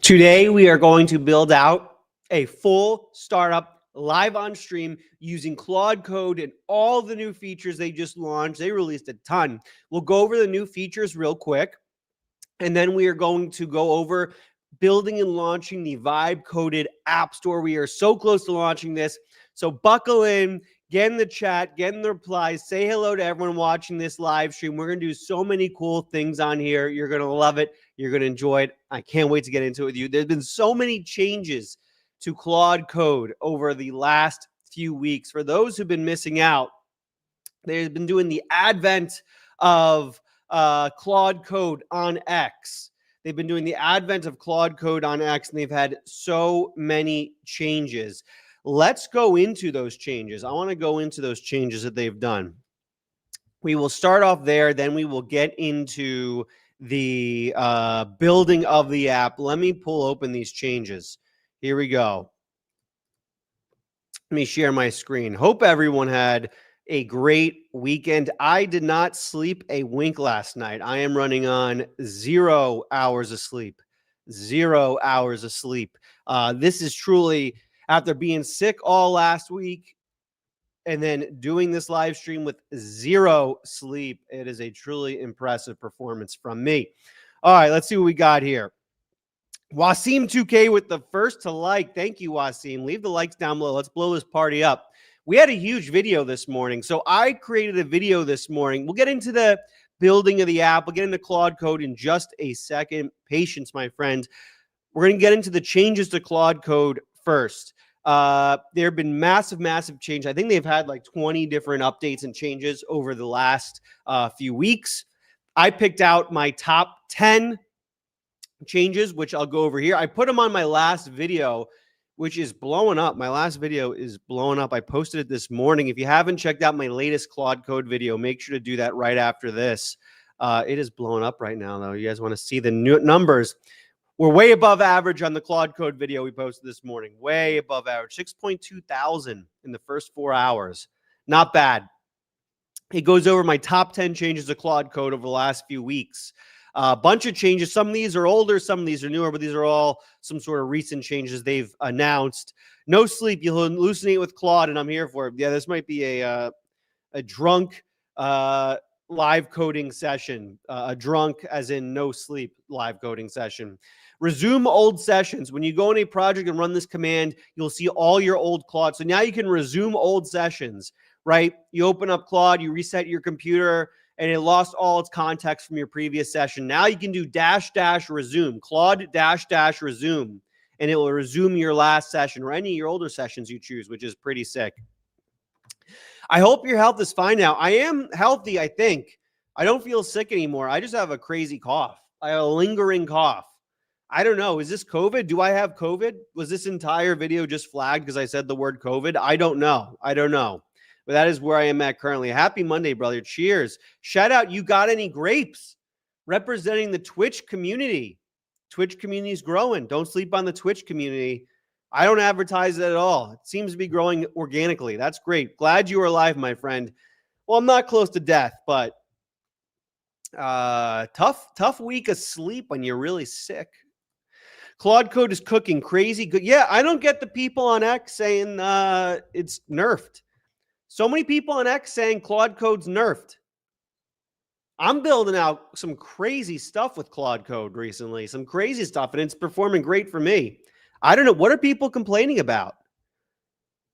Today, we are going to build out a full startup live on stream using Claude Code and all the new features they just launched. They released a ton. We'll go over the new features real quick, and then we are going to go over building and launching the Vibe Coded App Store. We are so close to launching this. So buckle in, get in the chat, get in the replies, say hello to everyone watching this live stream. We're going to do so many cool things on here. You're going to love it. You're going to enjoy it. I can't wait to get into it with you. There's been so many changes to Claude Code over the last few weeks. For those who've been missing out, they've been doing the advent of Claude Code on X. They've been doing the advent of Claude Code on X, and they've had so many changes. Let's go into those changes. I want to go into those changes that they've done. We will start off there, then we will get into the building of the app. Let me pull open these changes. Here we go. Let me share my screen. Hope everyone had a great weekend. I did not sleep a wink last night. I am running on 0 hours of sleep. 0 hours of sleep. This is truly, after being sick all last week and then doing this live stream with 0 sleep, it is a truly impressive performance from me. All right, let's see what we got here. Wasim 2K with the first to like. Thank you, Wasim. Leave the likes down below. Let's blow this party up. We had a huge video this morning. So I created a video this morning. We'll get into the building of the app. We'll get into Claude Code in just a second. Patience, my friend. We're going to get into the changes to Claude Code first. There have been massive change. I think they've had like 20 different updates and changes over the last few weeks. I picked out my top 10 changes, which I'll go over here. I put them on my last video, which is blowing up. My last video is blowing up. I posted it this morning. If you haven't checked out my latest Claude Code video, make sure to do that right after this. It is blowing up right now, though. You guys want to see the new numbers. We're way above average on the Claude Code video we posted this morning. Way above average. 6.2 thousand in the first 4 hours. Not bad. It goes over my top 10 changes to Claude Code over the last few weeks. A bunch of changes. Some of these are older, some of these are newer, but these are all some sort of recent changes they've announced. No sleep. You'll hallucinate with Claude, and I'm here for it. Yeah, this might be a drunk live coding session. A drunk as in no sleep live coding session. Resume old sessions. When you go in a project and run this command, you'll see all your old Claude. So now you can resume old sessions, right? You open up Claude, you reset your computer, and it lost all its context from your previous session. Now you can do -- resume, Claude -- resume, and it will resume your last session or any of your older sessions you choose, which is pretty sick. I hope your health is fine now. I am healthy, I think. I don't feel sick anymore. I just have a crazy cough. I have a lingering cough. I don't know. Is this COVID? Do I have COVID? Was this entire video just flagged because I said the word COVID? I don't know. I don't know. But that is where I am at currently. Happy Monday, brother. Cheers. Shout out, You Got Any Grapes? Representing the Twitch community. Twitch community is growing. Don't sleep on the Twitch community. I don't advertise it at all. It seems to be growing organically. That's great. Glad you are alive, my friend. Well, I'm not close to death, but tough week of sleep when you're really sick. Claude Code is cooking crazy good. Yeah, I don't get the people on X saying it's nerfed. So many people on X saying Claude Code's nerfed. I'm building out some crazy stuff with Claude Code recently, some crazy stuff, and it's performing great for me. I don't know. What are people complaining about?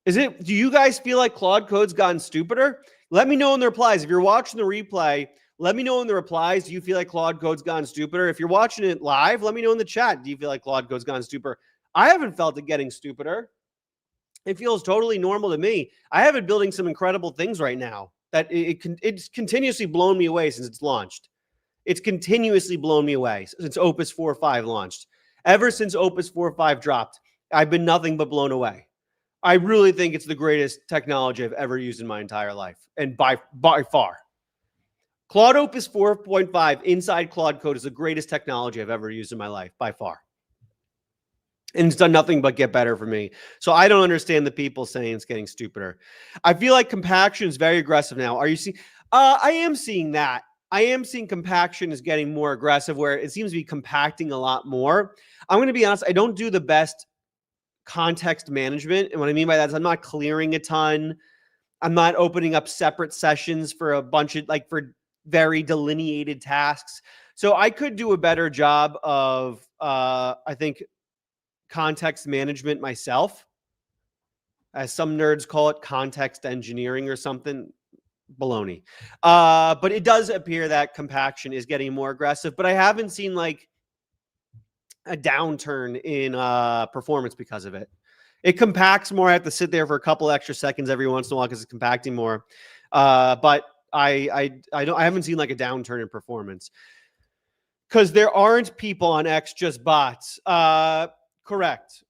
Do you guys feel like Claude Code's gotten stupider? Let me know in the replies. If you're watching the replay, let me know in the replies. Do you feel like Claude Code's gotten stupider? If you're watching it live, let me know in the chat. Do you feel like Claude Code's gotten stupider? I haven't felt it getting stupider. It feels totally normal to me. I have it building some incredible things right now that it's continuously blown me away since it's launched. It's continuously blown me away since Opus 4.5 launched. Ever since Opus 4.5 dropped, I've been nothing but blown away. I really think it's the greatest technology I've ever used in my entire life, and by far. Claude Opus 4.5 inside Claude Code is the greatest technology I've ever used in my life, by far. And it's done nothing but get better for me. So I don't understand the people saying it's getting stupider. I feel like compaction is very aggressive now. Are you seeing? I am seeing that. I am seeing compaction is getting more aggressive, where it seems to be compacting a lot more. I'm going to be honest, I don't do the best context management. And what I mean by that is I'm not clearing a ton. I'm not opening up separate sessions for a bunch of, like, for very delineated tasks. So I could do a better job of, I think, context management myself. As some nerds call it, context engineering or something. Baloney. But it does appear that compaction is getting more aggressive, but I haven't seen like a downturn in performance because of it. It compacts more. I have to sit there for a couple extra seconds every once in a while because it's compacting more. But I haven't seen like a downturn in performance because there aren't people on X, just bots. Correct.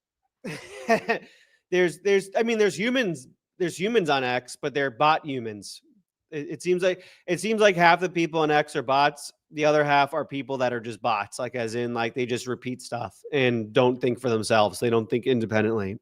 There's humans on X, but they're bot humans. It seems like half the people on X are bots. The other half are people that are just bots, like as in like they just repeat stuff and don't think for themselves. They don't think independently.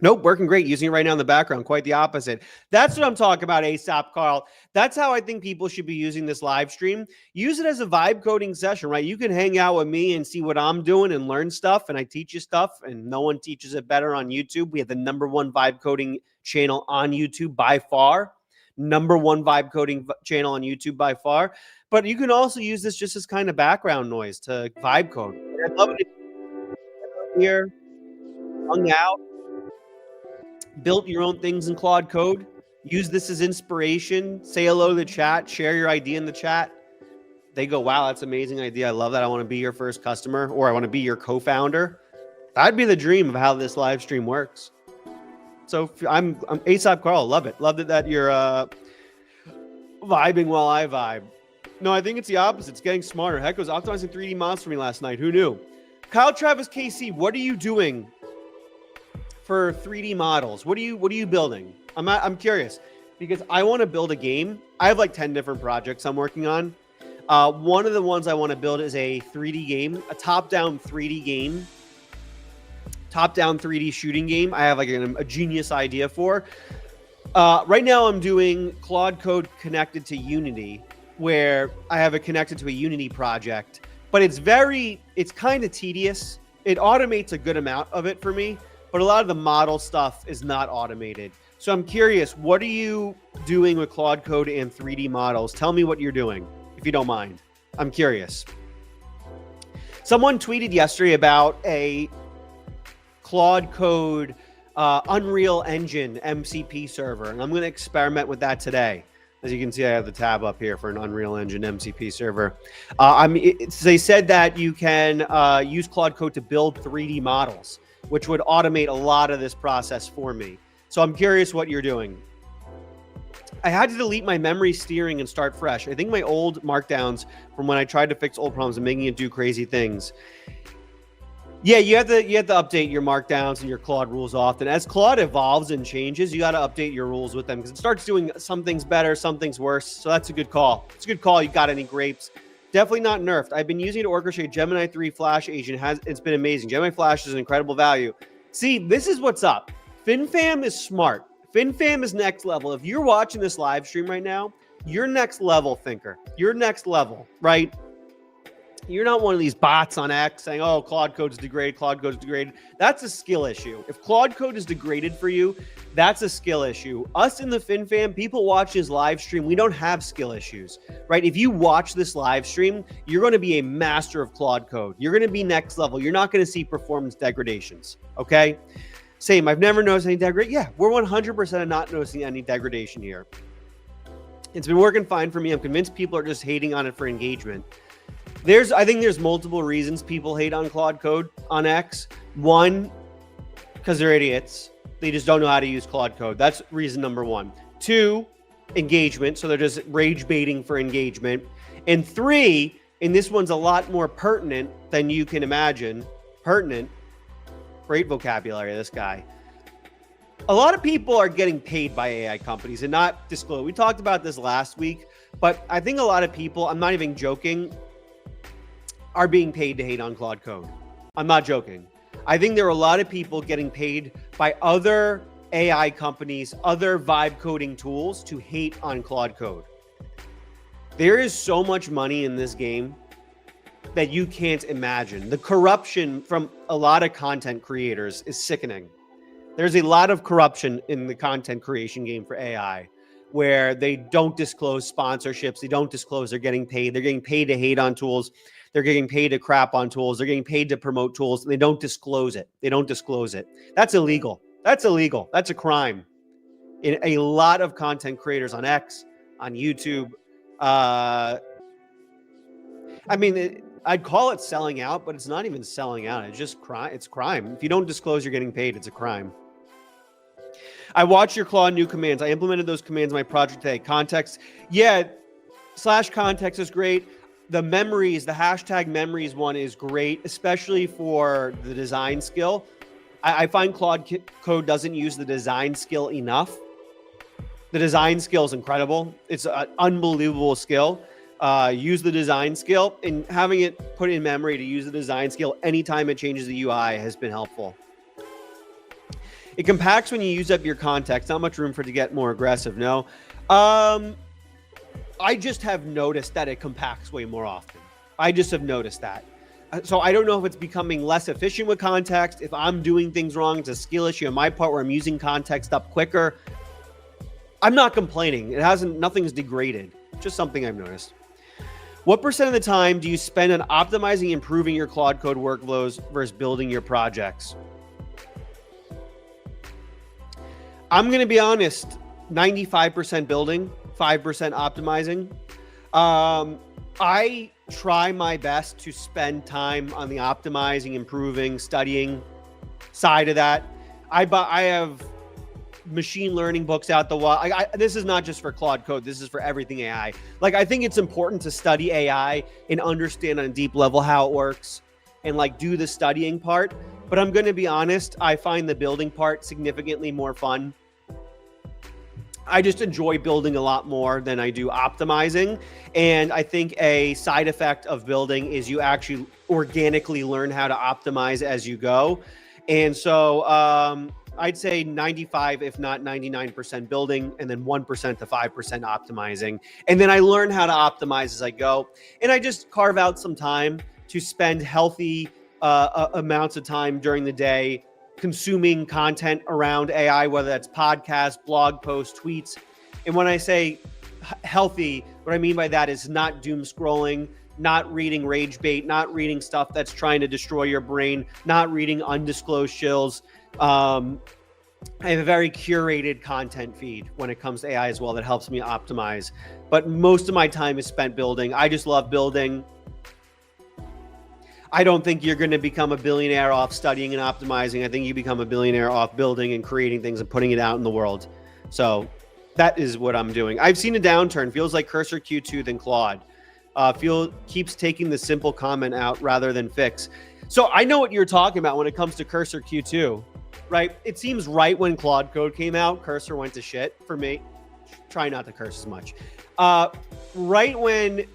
Nope, working great. Using it right now in the background. Quite the opposite. That's what I'm talking about, ASAP Carl. That's how I think people should be using this live stream. Use it as a vibe coding session, right? You can hang out with me and see what I'm doing and learn stuff, and I teach you stuff, and no one teaches it better on YouTube. We have the #1 vibe coding channel on YouTube by far. #1 vibe coding channel on YouTube by far. But you can also use this just as kind of background noise to vibe code. I'd love it if you here, hung out, built your own things in Claude Code. Use this as inspiration. Say hello to the chat. Share your idea in the chat. They go, wow, that's an amazing idea. I love that. I want to be your first customer, or I want to be your co-founder. That'd be the dream of how this live stream works. So I'm ASAP Carl. Love it. Love it that you're vibing while I vibe. No, I think it's the opposite. It's getting smarter. Heck, was optimizing 3D models for me last night. Who knew? Kyle Travis KC, what are you doing for 3D models? What are you building? I'm curious because I want to build a game. I have like 10 different projects I'm working on. One of the ones I want to build is a 3D game, a top-down 3D game, top-down 3D shooting game. I have like a genius idea for. Right now I'm doing Claude Code connected to Unity, where I have it connected to a Unity project, but it's kind of tedious. It automates a good amount of it for me, but a lot of the model stuff is not automated. So I'm curious, what are you doing with Claude Code and 3D models? Tell me what you're doing, if you don't mind. I'm curious. Someone tweeted yesterday about a Claude Code Unreal Engine MCP server, and I'm going to experiment with that today. As you can see, I have the tab up here for an Unreal Engine MCP server. They said that you can use Claude Code to build 3D models, which would automate a lot of this process for me. So I'm curious what you're doing. I had to delete my memory steering and start fresh. I think my old markdowns from when I tried to fix old problems and making it do crazy things. Yeah, you have to update your markdowns and your Claude rules often. As Claude evolves and changes, you got to update your rules with them because it starts doing some things better, some things worse. So that's a good call. It's a good call. You got any grapes? Definitely not nerfed. I've been using it to orchestrate Gemini 3 Flash agent. It's been amazing. Gemini Flash is an incredible value. See, this is what's up. FinFam is smart. FinFam is next level. If you're watching this live stream right now, you're next level thinker. You're next level, right? You're not one of these bots on X saying, oh, Claude Code is degraded, Claude Code is degraded. That's a skill issue. If Claude Code is degraded for you, that's a skill issue. Us in the FinFam, people watching this live stream, we don't have skill issues, right? If you watch this live stream, you're going to be a master of Claude Code. You're going to be next level. You're not going to see performance degradations, okay? Same, I've never noticed any degradation. Yeah, we're 100% not noticing any degradation here. It's been working fine for me. I'm convinced people are just hating on it for engagement. I think there's multiple reasons people hate on Claude Code on X. One, because they're idiots. They just don't know how to use Claude Code. That's reason number one. Two, engagement. So they're just rage baiting for engagement. And three, and this one's a lot more pertinent than you can imagine. Pertinent. Great vocabulary, this guy. A lot of people are getting paid by AI companies and not disclosed. We talked about this last week, but I think a lot of people, I'm not even joking, are being paid to hate on Claude Code. I'm not joking. I think there are a lot of people getting paid by other AI companies, other vibe coding tools to hate on Claude Code. There is so much money in this game that you can't imagine. The corruption from a lot of content creators is sickening. There's a lot of corruption in the content creation game for AI, where they don't disclose sponsorships. They don't disclose they're getting paid. They're getting paid to hate on tools. They're getting paid to crap on tools. They're getting paid to promote tools. And they don't disclose it. They don't disclose it. That's illegal. That's illegal. That's a crime. In a lot of content creators on X, on YouTube. I mean, I'd call it selling out, but it's not even selling out. It's just crime. It's crime. If you don't disclose you're getting paid, it's a crime. I watched your Claude new commands. I implemented those commands in my project today. Context. Yeah, /context is great. The memories, the hashtag memories one is great, especially for the design skill. I find Claude Code doesn't use the design skill enough. The design skill is incredible. It's an unbelievable skill. Use the design skill, and having it put in memory to use the design skill anytime it changes the UI has been helpful. It compacts when you use up your context. Not much room for it to get more aggressive. No. I just have noticed that it compacts way more often. I just have noticed that. So I don't know if it's becoming less efficient with context, if I'm doing things wrong. It's a skill issue on my part where I'm using context up quicker. I'm not complaining. Nothing's degraded. Just something I've noticed. What % of the time do you spend on optimizing and improving your Claude Code workflows versus building your projects? I'm going to be honest, 95% building, 5% optimizing. I try my best to spend time on the optimizing, improving, studying side of that. I have machine learning books out the wall. This is not just for Claude Code. This is for everything AI. Like, I think it's important to study AI and understand on a deep level how it works and like do the studying part. But I'm going to be honest, I find the building part significantly more fun. I just enjoy building a lot more than I do optimizing. And I think a side effect of building is you actually organically learn how to optimize as you go. And so I'd say 95, if not 99% building, and then 1% to 5% optimizing. And then I learn how to optimize as I go. And I just carve out some time to spend healthy amounts of time during the day consuming content around AI, whether that's podcasts, blog posts, tweets. And when I say healthy, what I mean by that is not doom scrolling, not reading rage bait, not reading stuff that's trying to destroy your brain, not reading undisclosed shills. I have a very curated content feed when it comes to AI as well that helps me optimize. But most of my time is spent building. I just love building. I don't think you're going to become a billionaire off studying and optimizing. I think you become a billionaire off building and creating things and putting it out in the world. So that is what I'm doing. I've seen a downturn. Feels like Cursor Q2 than Claude. Keeps taking the simple comment out rather than fix. So I know what you're talking about when it comes to Cursor Q2, right? It seems right when Claude Code came out, Cursor went to shit for me. Try not to curse as much. Right when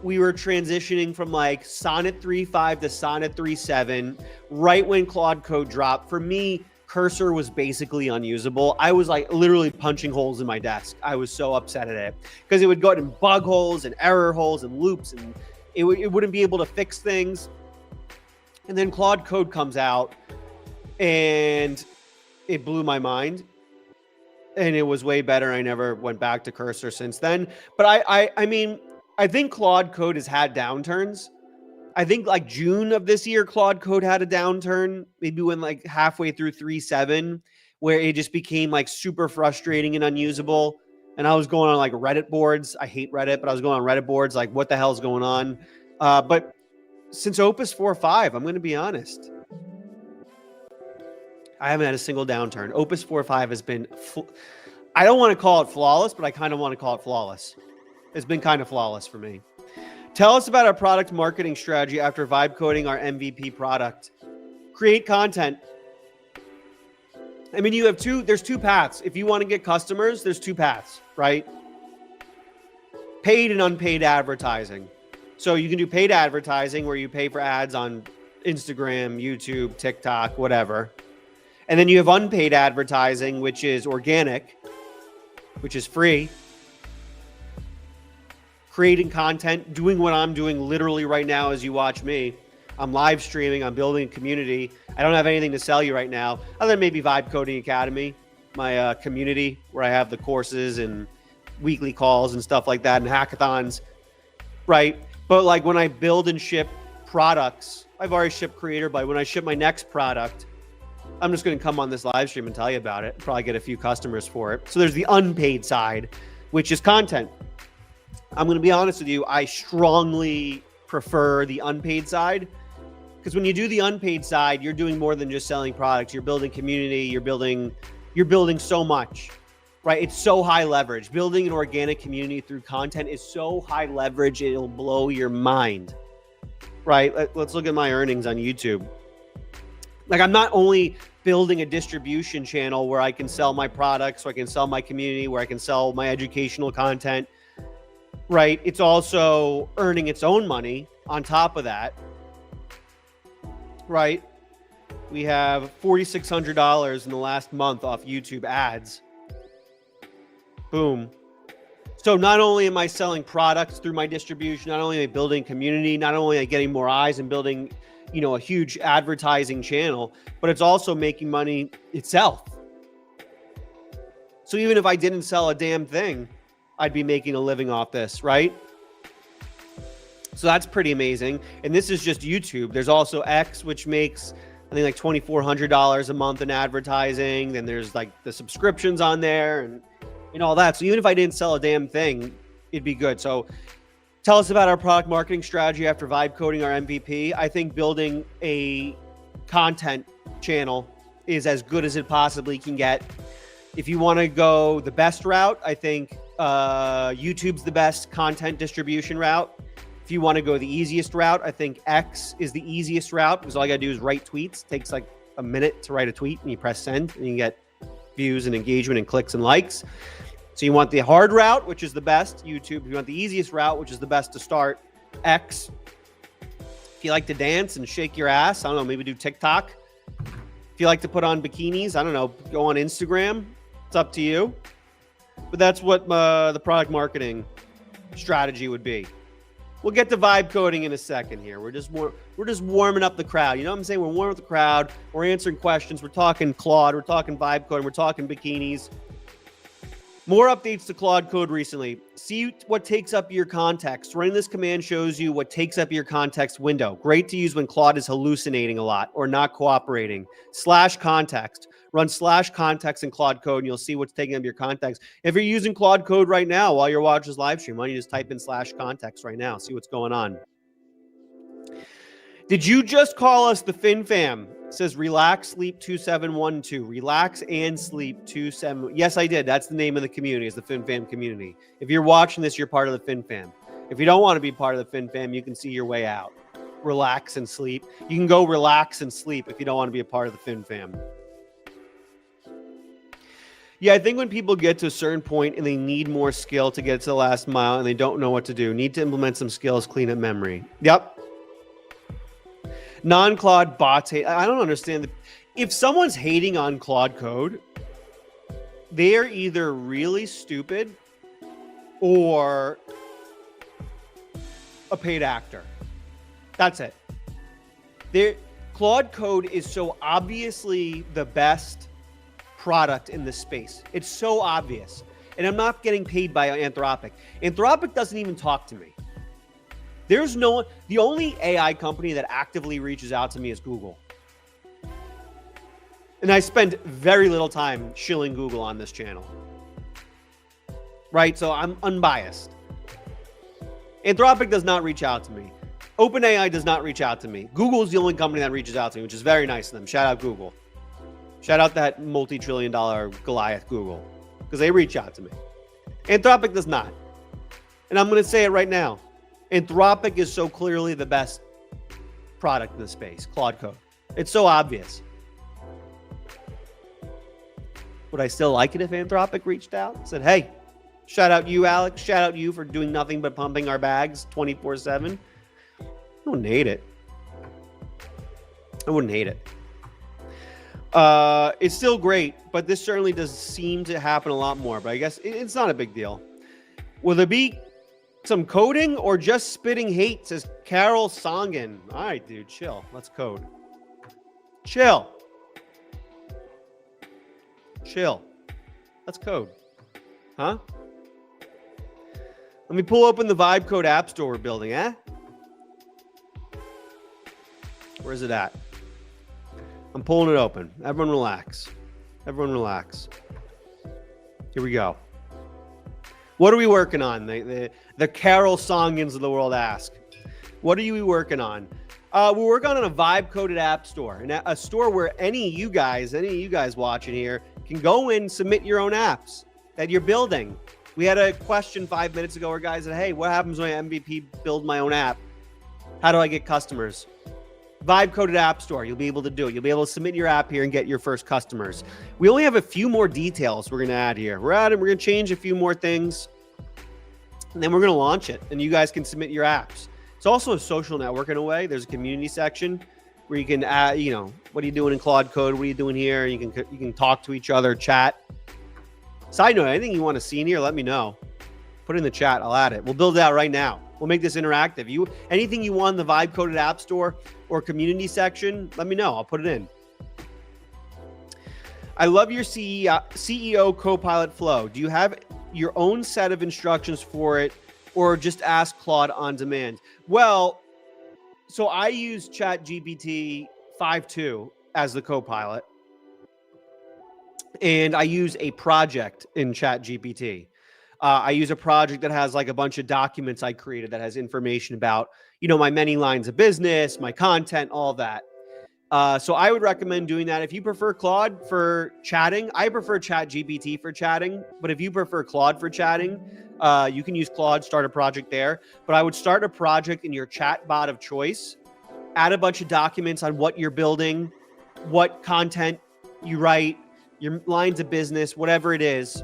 we were transitioning from like Sonnet 3.5 to Sonnet 3.7, right when Claude Code dropped, for me, Cursor was basically unusable. I was like literally punching holes in my desk. I was so upset at it because it would go in bug holes and error holes and loops, and it wouldn't be able to fix things. And then Claude Code comes out and it blew my mind. And it was way better. I never went back to Cursor since then. But I mean, I think Claude Code has had downturns. I think like June of this year, Claude Code had a downturn, maybe when like halfway through 3.7, where it just became like super frustrating and unusable. And I was going on like Reddit boards. I hate Reddit, but I was going on Reddit boards like, what the hell is going on? But since Opus 4.5, I'm going to be honest, I haven't had a single downturn. Opus 4.5 has been, I don't want to call it flawless, but I kind of want to call it flawless. It's been kind of flawless for me. Tell us about our product marketing strategy after vibe coding our MVP product. Create content. I mean, there's two paths. If you want to get customers, there's two paths, right? Paid and unpaid advertising. So you can do paid advertising where you pay for ads on Instagram, YouTube, TikTok, whatever. And then you have unpaid advertising, which is organic, which is free. creating content, doing what I'm doing literally right now as you watch me. I'm live streaming. I'm building a community. I don't have anything to sell you right now, other than maybe Vibe Coding Academy, my community where I have the courses and weekly calls and stuff like that and hackathons, right? But like when I build and ship products, I've already shipped Creator, but when I ship my next product, I'm just going to come on this live stream and tell you about it. Probably get a few customers for it. So there's the unpaid side, which is content. I'm going to be honest with you. I strongly prefer the unpaid side because when you do the unpaid side, you're doing more than just selling products. You're building community. You're building so much, right? It's so high leverage. Building an organic community through content is so high leverage. It'll blow your mind, right? Let's look at my earnings on YouTube. Like I'm not only building a distribution channel where I can sell my products, where I can sell my community, where I can sell my educational content, right? It's also earning its own money on top of that, right? We have $4,600 in the last month off YouTube ads. Boom. So not only am I selling products through my distribution, not only am I building community, not only am I getting more eyes and building, you know, a huge advertising channel, but it's also making money itself. So even if I didn't sell a damn thing, I'd be making a living off this, right? So that's pretty amazing. And this is just YouTube. There's also X, which makes, I think, like $2,400 a month in advertising. Then there's like the subscriptions on there and all that. So even if I didn't sell a damn thing, it'd be good. So tell us about our product marketing strategy after vibe coding our MVP. I think building a content channel is as good as it possibly can get. If you want to go the best route, I think YouTube's the best content distribution route. If you want to go the easiest route, I think X is the easiest route because all you got to do is write tweets. It takes like a minute to write a tweet and you press send and you get views and engagement and clicks and likes. So you want the hard route, which is the best, YouTube. If you want the easiest route, which is the best to start, X. If you like to dance and shake your ass, I don't know, maybe do TikTok. If you like to put on bikinis, I don't know, go on Instagram. It's up to you. But that's what the product marketing strategy would be. We'll get to vibe coding in a second here. We're just warming up the crowd. You know what I'm saying? We're warming up the crowd. We're answering questions. We're talking Claude. We're talking vibe coding. We're talking bikinis. More updates to Claude Code recently. See what takes up your context. Running this command shows you what takes up your context window. Great to use when Claude is hallucinating a lot or not cooperating. /context. Run /context in Claude Code and you'll see what's taking up your context. If you're using Claude Code right now while you're watching this live stream, why don't you just type in /context right now, see what's going on. Did you just call us the FinFam? It says relax sleep 2712. Relax and sleep 27. Yes, I did. That's the name of the community, is the FinFam community. If you're watching this, you're part of the FinFam. If you don't want to be part of the FinFam, you can see your way out. Relax and sleep. You can go relax and sleep if you don't want to be a part of the FinFam. Yeah, I think when people get to a certain point and they need more skill to get to the last mile and they don't know what to do, need to implement some skills, clean up memory. Yep. Non-Claude bots hate. I don't understand. If someone's hating on Claude Code, they're either really stupid or a paid actor. That's it. Claude Code is so obviously the best product in this space. It's so obvious. And I'm not getting paid by Anthropic. Anthropic doesn't even talk to me. There's no, the only AI company that actively reaches out to me is Google. And I spend very little time shilling Google on this channel. Right? So I'm unbiased. Anthropic does not reach out to me. OpenAI does not reach out to me. Google is the only company that reaches out to me, which is very nice of them. Shout out Google. Shout out that multi-trillion-dollar Goliath Google, because they reach out to me. Anthropic does not. And I'm going to say it right now. Anthropic is so clearly the best product in the space, Claude Code. It's so obvious. Would I still like it if Anthropic reached out and said, hey, shout out you, Alex. Shout out you for doing nothing but pumping our bags 24/7. I wouldn't hate it. I wouldn't hate it. It's still great, but this certainly does seem to happen a lot more. But I guess it's not a big deal. Will there be some coding or just spitting hate, says Carol Songen. All right, dude, chill. Let's code. Chill. Chill. Let's code. Huh? Let me pull open the Vibe Code app store we're building, eh? Where's it at? I'm pulling it open. Everyone relax. Everyone relax. Here we go. What are we working on? The Carol Songens of the world ask. What are you working on? We're working on a vibe-coded app store, and a store where any of you guys watching here can go in, submit your own apps that you're building. We had a question 5 minutes ago where guys said, hey, what happens when I MVP build my own app? How do I get customers? Vibe-coded app store. You'll be able to do it. You'll be able to submit your app here and get your first customers. We only have a few more details we're going to add here. We're going to change a few more things, and then we're going to launch it, and you guys can submit your apps. It's also a social network in a way. There's a community section where you can add, what are you doing in Claude Code? What are you doing here? You can talk to each other, chat. Side note, anything you want to see in here, let me know. Put it in the chat. I'll add it. We'll build it out right now. We'll make this interactive. Anything you want in the Vibe Coded App Store or community section, let me know. I'll put it in. I love your CEO Copilot flow. Do you have your own set of instructions for it, or just ask Claude on demand? Well, so I use ChatGPT 5.2 as the Copilot, and I use a project in ChatGPT. I use a project that has like a bunch of documents I created that has information about, my many lines of business, my content, all that. So I would recommend doing that. If you prefer Claude for chatting, I prefer ChatGPT for chatting. But if you prefer Claude for chatting, you can use Claude, start a project there. But I would start a project in your chat bot of choice, add a bunch of documents on what you're building, what content you write, your lines of business, whatever it is.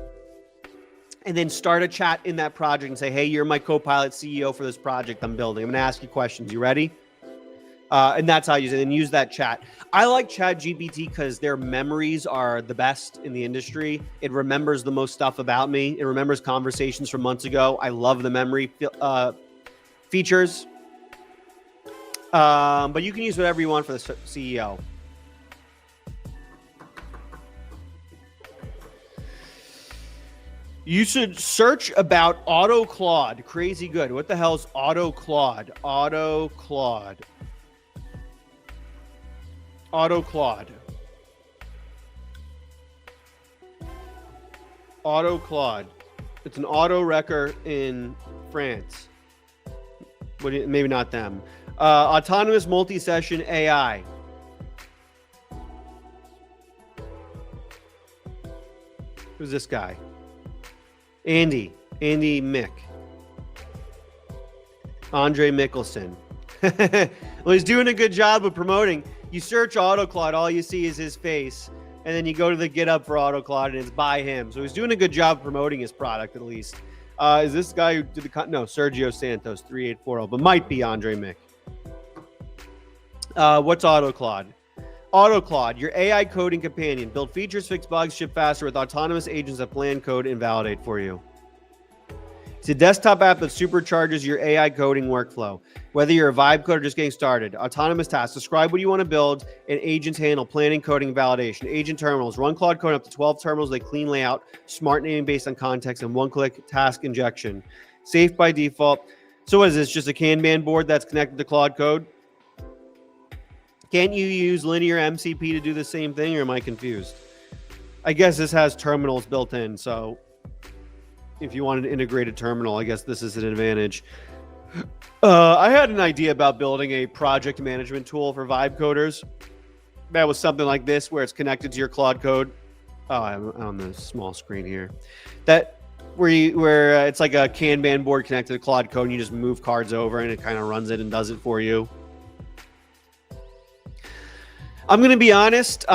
And then start a chat in that project and say, hey, you're my Copilot CEO for this project I'm building. I'm going to ask you questions. You ready? And that's how you use it. And use that chat. I like ChatGPT because their memories are the best in the industry. It remembers the most stuff about me. It remembers conversations from months ago. I love the memory features. But you can use whatever you want for the CEO. You should search about Auto Claude. Crazy good. What the hell's Auto Claude? Auto Claude. Auto Claude. Auto Claude. It's an auto wrecker in France. Maybe not them. Autonomous multi-session AI. Who's this guy? Andy Mick. Andre Mickelson. Well, he's doing a good job of promoting. You search AutoCloud, all you see is his face. And then you go to the GitHub for AutoCloud and it's by him. So he's doing a good job promoting his product, at least. Is this guy who did the... No, Sergio Santos, 3840, but might be Andre Mick. What's AutoCloud? AutoCloud, your AI coding companion. Build features, fix bugs, ship faster with autonomous agents that plan, code, and validate for you. It's a desktop app that supercharges your AI coding workflow. Whether you're a vibe coder or just getting started, autonomous tasks, describe what you want to build, and agents handle planning, coding, and validation. Agent terminals, run Claude Code up to 12 terminals, they clean layout, smart naming based on context, and one-click task injection. Safe by default. So what is this, just a Kanban board that's connected to Claude Code? Can't you use linear MCP to do the same thing, or am I confused? I guess this has terminals built in, so if you want an integrated terminal, I guess this is an advantage. I had an idea about building a project management tool for vibe coders. That was something like this, where it's connected to your Claude Code. Oh, I'm on the small screen here. Where it's like a Kanban board connected to Claude Code, and you just move cards over, and it kind of runs it and does it for you. I'm going to be honest.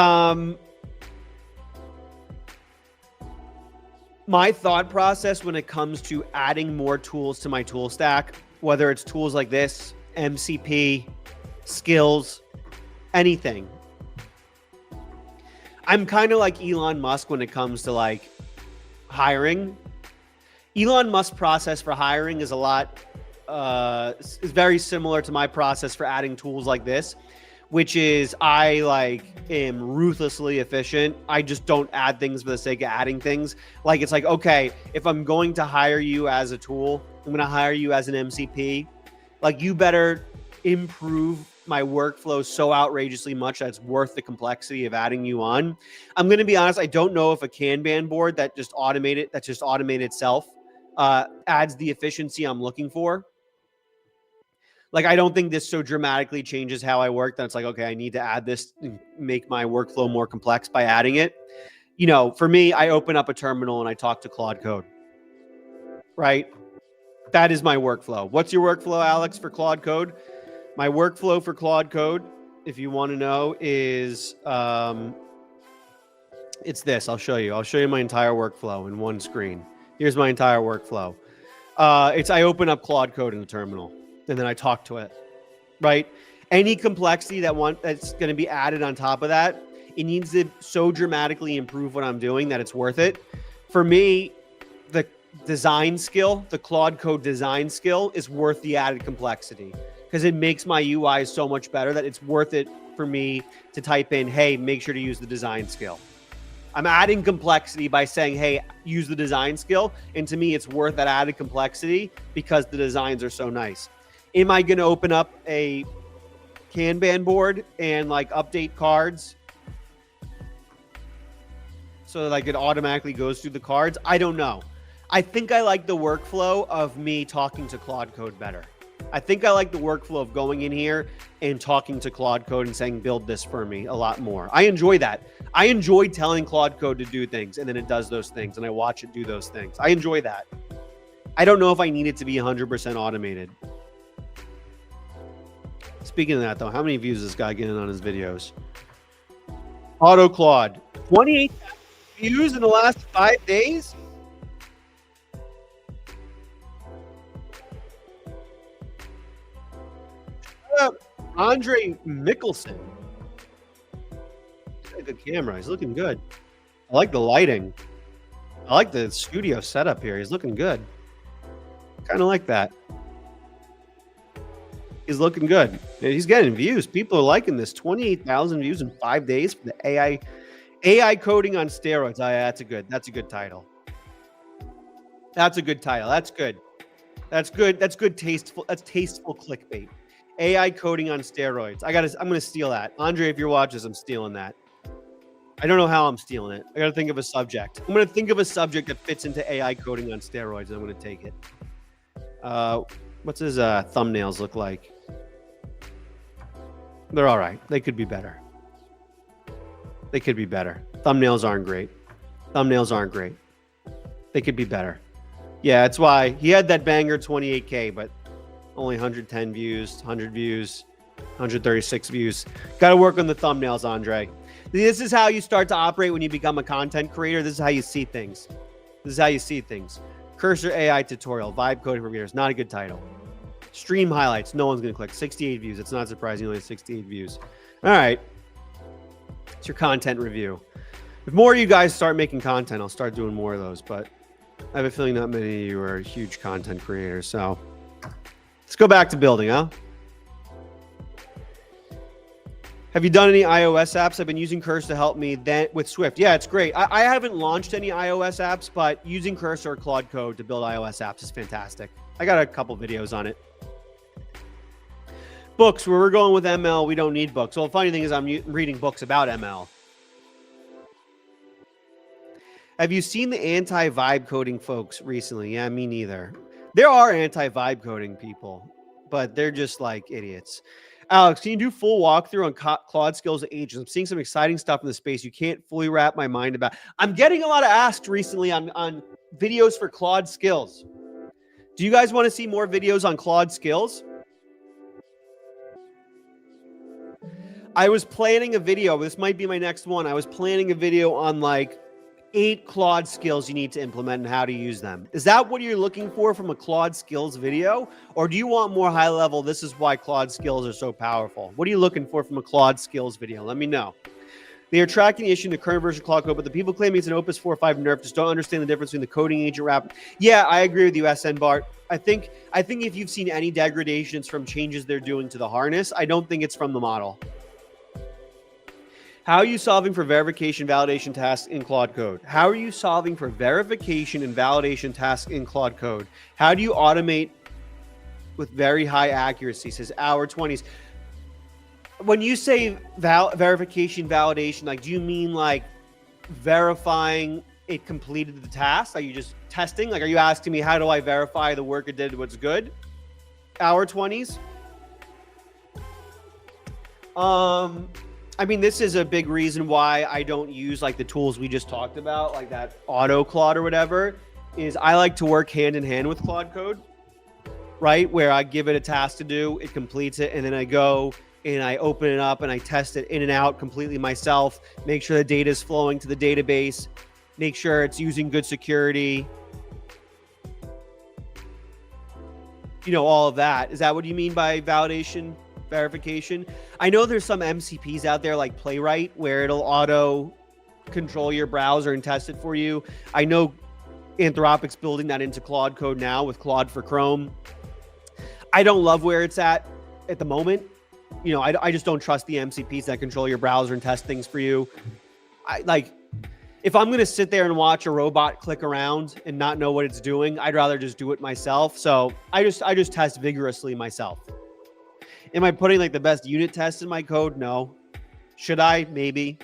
My thought process when it comes to adding more tools to my tool stack, whether it's tools like this, MCP, skills, anything. I'm kind of like Elon Musk when it comes to like hiring. Elon Musk's process for hiring is is very similar to my process for adding tools like this, which is I am ruthlessly efficient. I just don't add things for the sake of adding things. Like, it's like, okay, if I'm going to hire you as a tool, I'm going to hire you as an MCP. Like, you better improve my workflow so outrageously much that it's worth the complexity of adding you on. I'm going to be honest. I don't know if a Kanban board that just automated itself adds the efficiency I'm looking for. Like, I don't think this so dramatically changes how I work that it's like, okay, I need to add this and make my workflow more complex by adding it. You know, for me, I open up a terminal and I talk to Claude Code, right? That is my workflow. What's your workflow, Alex, for Claude Code? My workflow for Claude Code, if you want to know, is it's this. I'll show you. I'll show you my entire workflow in one screen. Here's my entire workflow. I open up Claude Code in the terminal, and then I talk to it, right? Any complexity that's going to be added on top of that, it needs to so dramatically improve what I'm doing that it's worth it. For me, the design skill, the Claude Code design skill, is worth the added complexity because it makes my UI so much better that it's worth it for me to type in, hey, make sure to use the design skill. I'm adding complexity by saying, hey, use the design skill. And to me, it's worth that added complexity because the designs are so nice. Am I going to open up a Kanban board and like update cards so that it automatically goes through the cards? I don't know. I think I like the workflow of me talking to Claude Code better. I think I like the workflow of going in here and talking to Claude Code and saying, build this for me a lot more. I enjoy that. I enjoy telling Claude Code to do things, and then it does those things, and I watch it do those things. I enjoy that. I don't know if I need it to be 100% automated. Speaking of that, though, how many views is this guy getting on his videos? Auto Claude, 28 views in the last 5 days? Andre Mickelson. He's got a good camera. He's looking good. I like the lighting. I like the studio setup here. He's looking good. Kind of like that. He's looking good. He's getting views. People are liking this. 28,000 views in 5 days for the AI coding on steroids. That's a good title. That's a good title. That's good. That's good. That's good. Tasteful. That's tasteful clickbait. AI coding on steroids. I'm going to steal that. Andre, if you're watching this, I'm stealing that. I don't know how I'm stealing it. I got to think of a subject. I'm going to think of a subject that fits into AI coding on steroids, and I'm going to take it. What's his thumbnails look like? They're all right. They could be better. They could be better. Thumbnails aren't great. Thumbnails aren't great. They could be better. Yeah, that's why he had that banger 28K, but only 110 views, 100 views, 136 views. Got to work on the thumbnails, Andre. This is how you start to operate when you become a content creator. This is how you see things. This is how you see things. Cursor AI tutorial, vibe coding for beginners. Not a good title. Stream highlights. No one's going to click. 68 views. It's not surprising. Only 68 views. All right. It's your content review. If more of you guys start making content, I'll start doing more of those. But I have a feeling not many of you are huge content creators. So let's go back to building, huh? Have you done any iOS apps? I've been using Cursor to help me with Swift. Yeah, it's great. I haven't launched any iOS apps, but using Cursor or Claude Code to build iOS apps is fantastic. I got a couple videos on it. Books, where we're going with ML, we don't need books. Well, the funny thing is I'm reading books about ML. Have you seen the anti-vibe coding folks recently? Yeah, me neither. There are anti-vibe coding people, but they're just like idiots. Alex, can you do full walkthrough on Claude Skills Agents? I'm seeing some exciting stuff in the space. You can't fully wrap my mind about. I'm getting a lot of asks recently on videos for Claude Skills. Do you guys want to see more videos on Claude Skills? I was planning a video. This might be my next one. I was planning a video on like 8 Claude skills you need to implement and how to use them. Is that what you're looking for from a Claude Skills video? Or do you want more high level? This is why Claude Skills are so powerful. What are you looking for from a Claude Skills video? Let me know. They are tracking the issue in the current version of Claude Code, but the people claiming it's an Opus 4.5 nerf just don't understand the difference between the coding agent wrap. Yeah, I agree with you, SN Bart. I think if you've seen any degradations from changes they're doing to the harness, I don't think it's from the model. How are you solving for verification validation tasks in Claude Code? How are you solving for verification and validation tasks in Claude Code? How do you automate with very high accuracy? Says hour 20s. When you say verification validation, like, do you mean like verifying it completed the task? Are you just testing? Like, are you asking me, how do I verify the work it did what's good? Hour 20s? I mean, this is a big reason why I don't use like the tools we just talked about, like that auto Claude or whatever, is I like to work hand in hand with Claude Code, right? Where I give it a task to do, it completes it, and then I go and I open it up and I test it in and out completely myself, make sure the data is flowing to the database, make sure it's using good security, you know, all of that. Is that what you mean by validation? Verification? I know there's some MCPs out there like Playwright where it'll auto control your browser and test it for you. I know Anthropic's building that into Claude Code now with Claude for Chrome. I don't love where it's at the moment. You know, I just don't trust the MCPs that control your browser and test things for you. If I'm going to sit there and watch a robot click around and not know what it's doing, I'd rather just do it myself. So I just test vigorously myself. Am I putting like the best unit tests in my code? No. Should I? Maybe.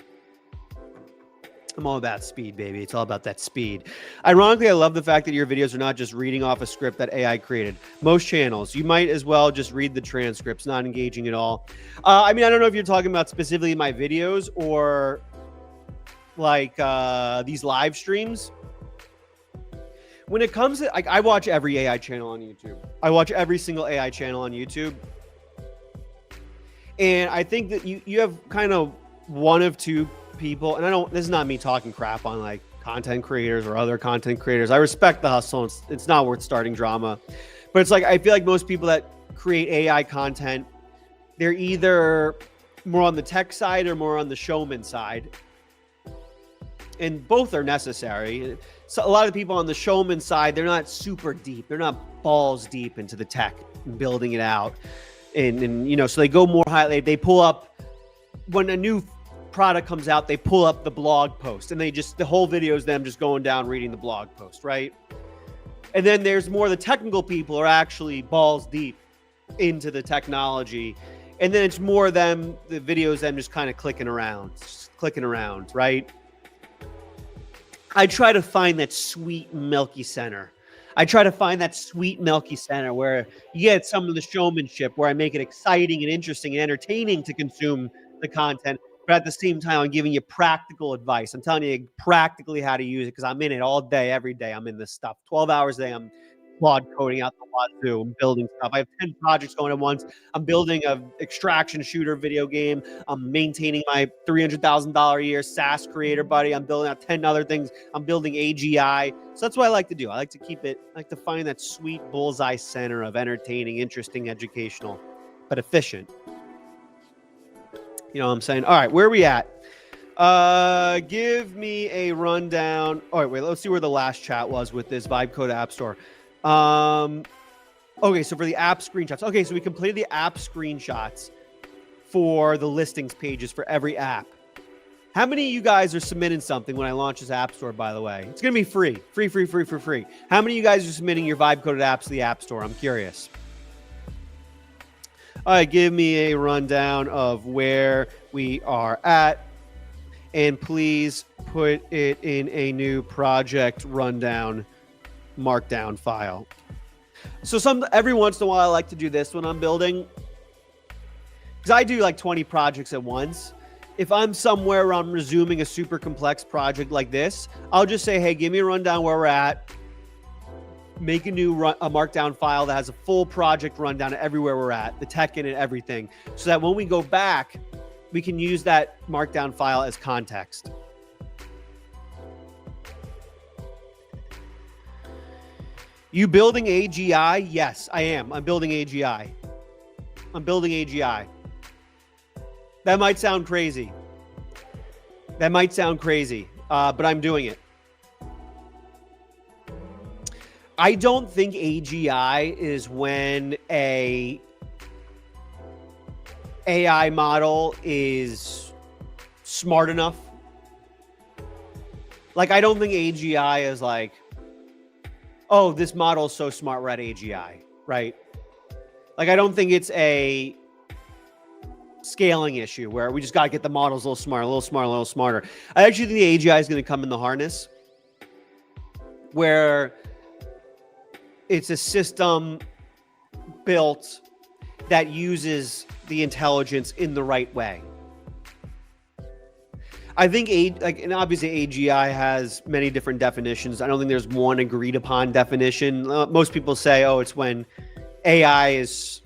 I'm all about speed, baby. It's all about that speed. Ironically, I love the fact that your videos are not just reading off a script that AI created. Most channels, you might as well just read the transcripts, not engaging at all. I mean, I don't know if you're talking about specifically my videos or like these live streams. When it comes to, like, I watch every AI channel on YouTube. I watch every single AI channel on YouTube. And I think that you have kind of one of two people, and this is not me talking crap on like content creators or other content creators. I respect the hustle. It's not worth starting drama, but it's like, I feel like most people that create AI content, they're either more on the tech side or more on the showman side. And both are necessary. So a lot of people on the showman side, they're not super deep. They're not balls deep into the tech and building it out. And you know, so they go more high. They pull up when a new product comes out, they pull up the blog post and the whole video is them just going down reading the blog post, right? And then there's more the technical people are actually balls deep into the technology. And then it's more them, the videos, them just kind of clicking around, right? I try to find that sweet milky center. I try to find that sweet milky center where you get some of the showmanship, where I make it exciting and interesting and entertaining to consume the content. But at the same time, I'm giving you practical advice. I'm telling you practically how to use it because I'm in it all day, every day. I'm in this stuff. 12 hours a day, I'm Claude coding out the wazoo. I'm building stuff. I have 10 projects going at once. I'm building an extraction shooter video game. I'm maintaining my $300,000 a year SaaS creator buddy. I'm building out 10 other things. I'm building AGI. So that's what I like to do. I like to keep it, I like to find that sweet bullseye center of entertaining, interesting, educational, but efficient. You know what I'm saying? All right, where are we at? Give me a rundown. All right, wait, let's see where the last chat was with this Vibe Code App Store. Okay, so for the app screenshots. Okay, so we completed the app screenshots for the listings pages for every app. How many of you guys are submitting something when I launch this app store, by the way? It's going to be free. Free. How many of you guys are submitting your Vibe Coded apps to the app store? I'm curious. All right, give me a rundown of where we are at. And please put it in a new project rundown markdown file. So every once in a while, I like to do this when I'm building, because I do like 20 projects at once. If I'm somewhere where I'm resuming a super complex project like this, I'll just say, hey, give me a rundown where we're at. Make a markdown file that has a full project rundown of everywhere we're at, the tech in it, everything, so that when we go back, we can use that markdown file as context. You building AGI? Yes, I am. I'm building AGI. That might sound crazy. That might sound crazy, but I'm doing it. I don't think AGI is when a AI model is smart enough. Like, I don't think AGI is like, oh, this model is so smart, we're at AGI, right? Like, I don't think it's a scaling issue where we just got to get the models a little smarter, a little smarter, a little smarter. I actually think the AGI is going to come in the harness where it's a system built that uses the intelligence in the right way. I think and obviously AGI has many different definitions. I don't think there's one agreed upon definition. Most people say, oh, it's when AI is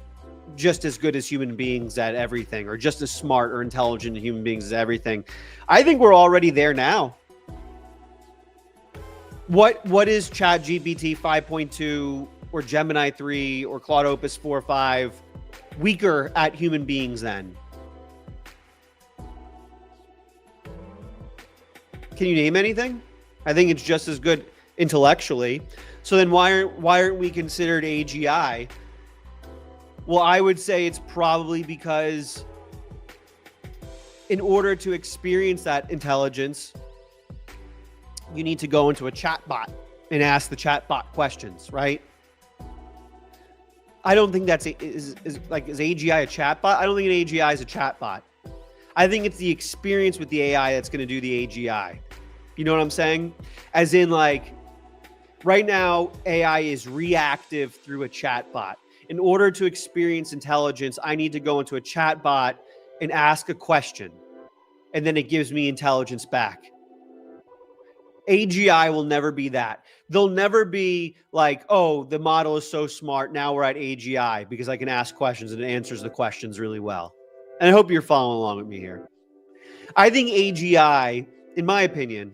just as good as human beings at everything, or just as smart or intelligent as human beings as everything. I think we're already there now. What is ChatGPT 5.2 or Gemini 3 or Claude Opus 4.5 weaker at human beings than? Can you name anything? I think it's just as good intellectually. So then why aren't we considered AGI? Well, I would say it's probably because in order to experience that intelligence, you need to go into a chatbot and ask the chatbot questions, right? I don't think is AGI a chatbot? I don't think an AGI is a chatbot. I think it's the experience with the AI that's going to do the AGI. You know what I'm saying? As in, like, right now, AI is reactive through a chatbot. In order to experience intelligence, I need to go into a chatbot and ask a question, and then it gives me intelligence back. AGI will never be that. They'll never be like, oh, the model is so smart, now we're at AGI because I can ask questions and it answers the questions really well. And I hope you're following along with me here. I think AGI, in my opinion,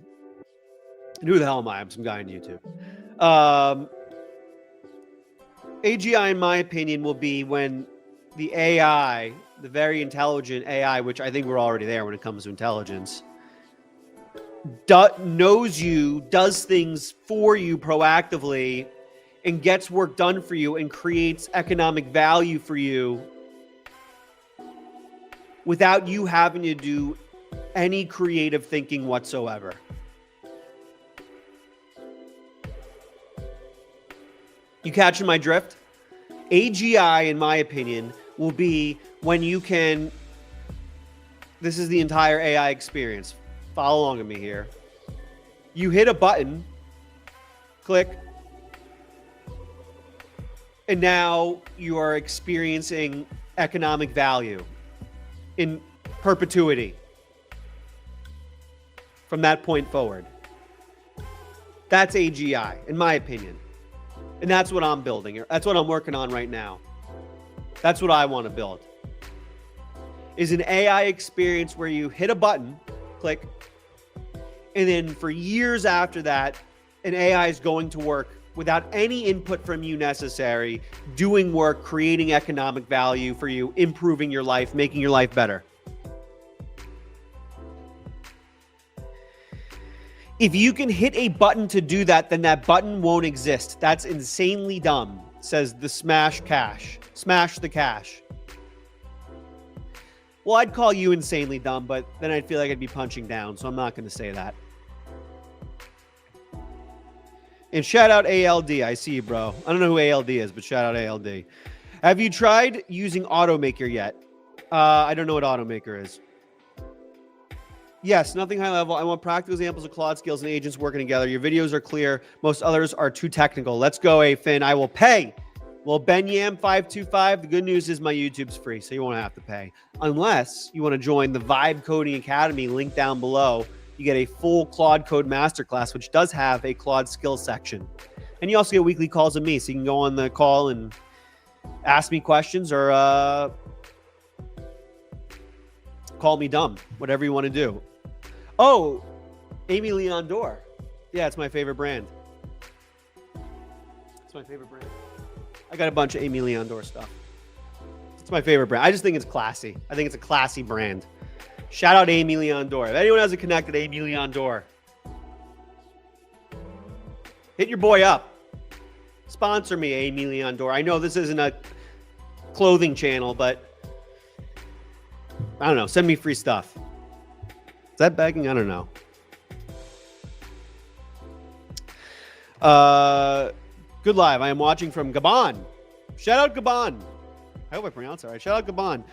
and who the hell am I? I'm some guy on YouTube. AGI, in my opinion, will be when the AI, the very intelligent AI, which I think we're already there when it comes to intelligence, knows you, does things for you proactively, and gets work done for you and creates economic value for you without you having to do any creative thinking whatsoever. You catching my drift? AGI, in my opinion, will be when you can, this is the entire AI experience. Follow along with me here. You hit a button, click, and now you are experiencing economic value in perpetuity from that point forward. That's AGI, in my opinion. And that's what I'm building. That's what I'm working on right now. That's what I want to build. Is an AI experience where you hit a button, click, and then for years after that, an AI is going to work without any input from you necessary, doing work, creating economic value for you, improving your life, making your life better. If you can hit a button to do that, then that button won't exist. That's insanely dumb, says the Smash the Cash. Well, I'd call you insanely dumb, but then I'd feel like I'd be punching down, so I'm not going to say that. And shout out ALD. I see you, bro. I don't know who ALD is, but shout out ALD. Have you tried using Automaker yet? I don't know what Automaker is. Yes, nothing high level. I want practical examples of Claude skills and agents working together. Your videos are clear. Most others are too technical. Let's go, A-Fin. I will pay. Well, BenYam525, the good news is my YouTube's free, so you won't have to pay. Unless you want to join the Vibe Coding Academy, link down below. You get a full Claude Code Masterclass, which does have a Claude skills section. And you also get weekly calls with me, so you can go on the call and ask me questions or call me dumb, whatever you want to do. Oh, Amy Leon Dore. Yeah, it's my favorite brand. It's my favorite brand. I got a bunch of Amy Leon Dore stuff. It's my favorite brand. I just think it's classy. I think it's a classy brand. Shout out Amy Leon Dore. If anyone hasn't connected, Amy Leon Dore, hit your boy up. Sponsor me, Amy Leon Dore. I know this isn't a clothing channel, but I don't know. Send me free stuff. Is that begging? I don't know. Good live. I am watching from Gabon. Shout out Gabon. I hope I pronounced it right. Shout out Gabon.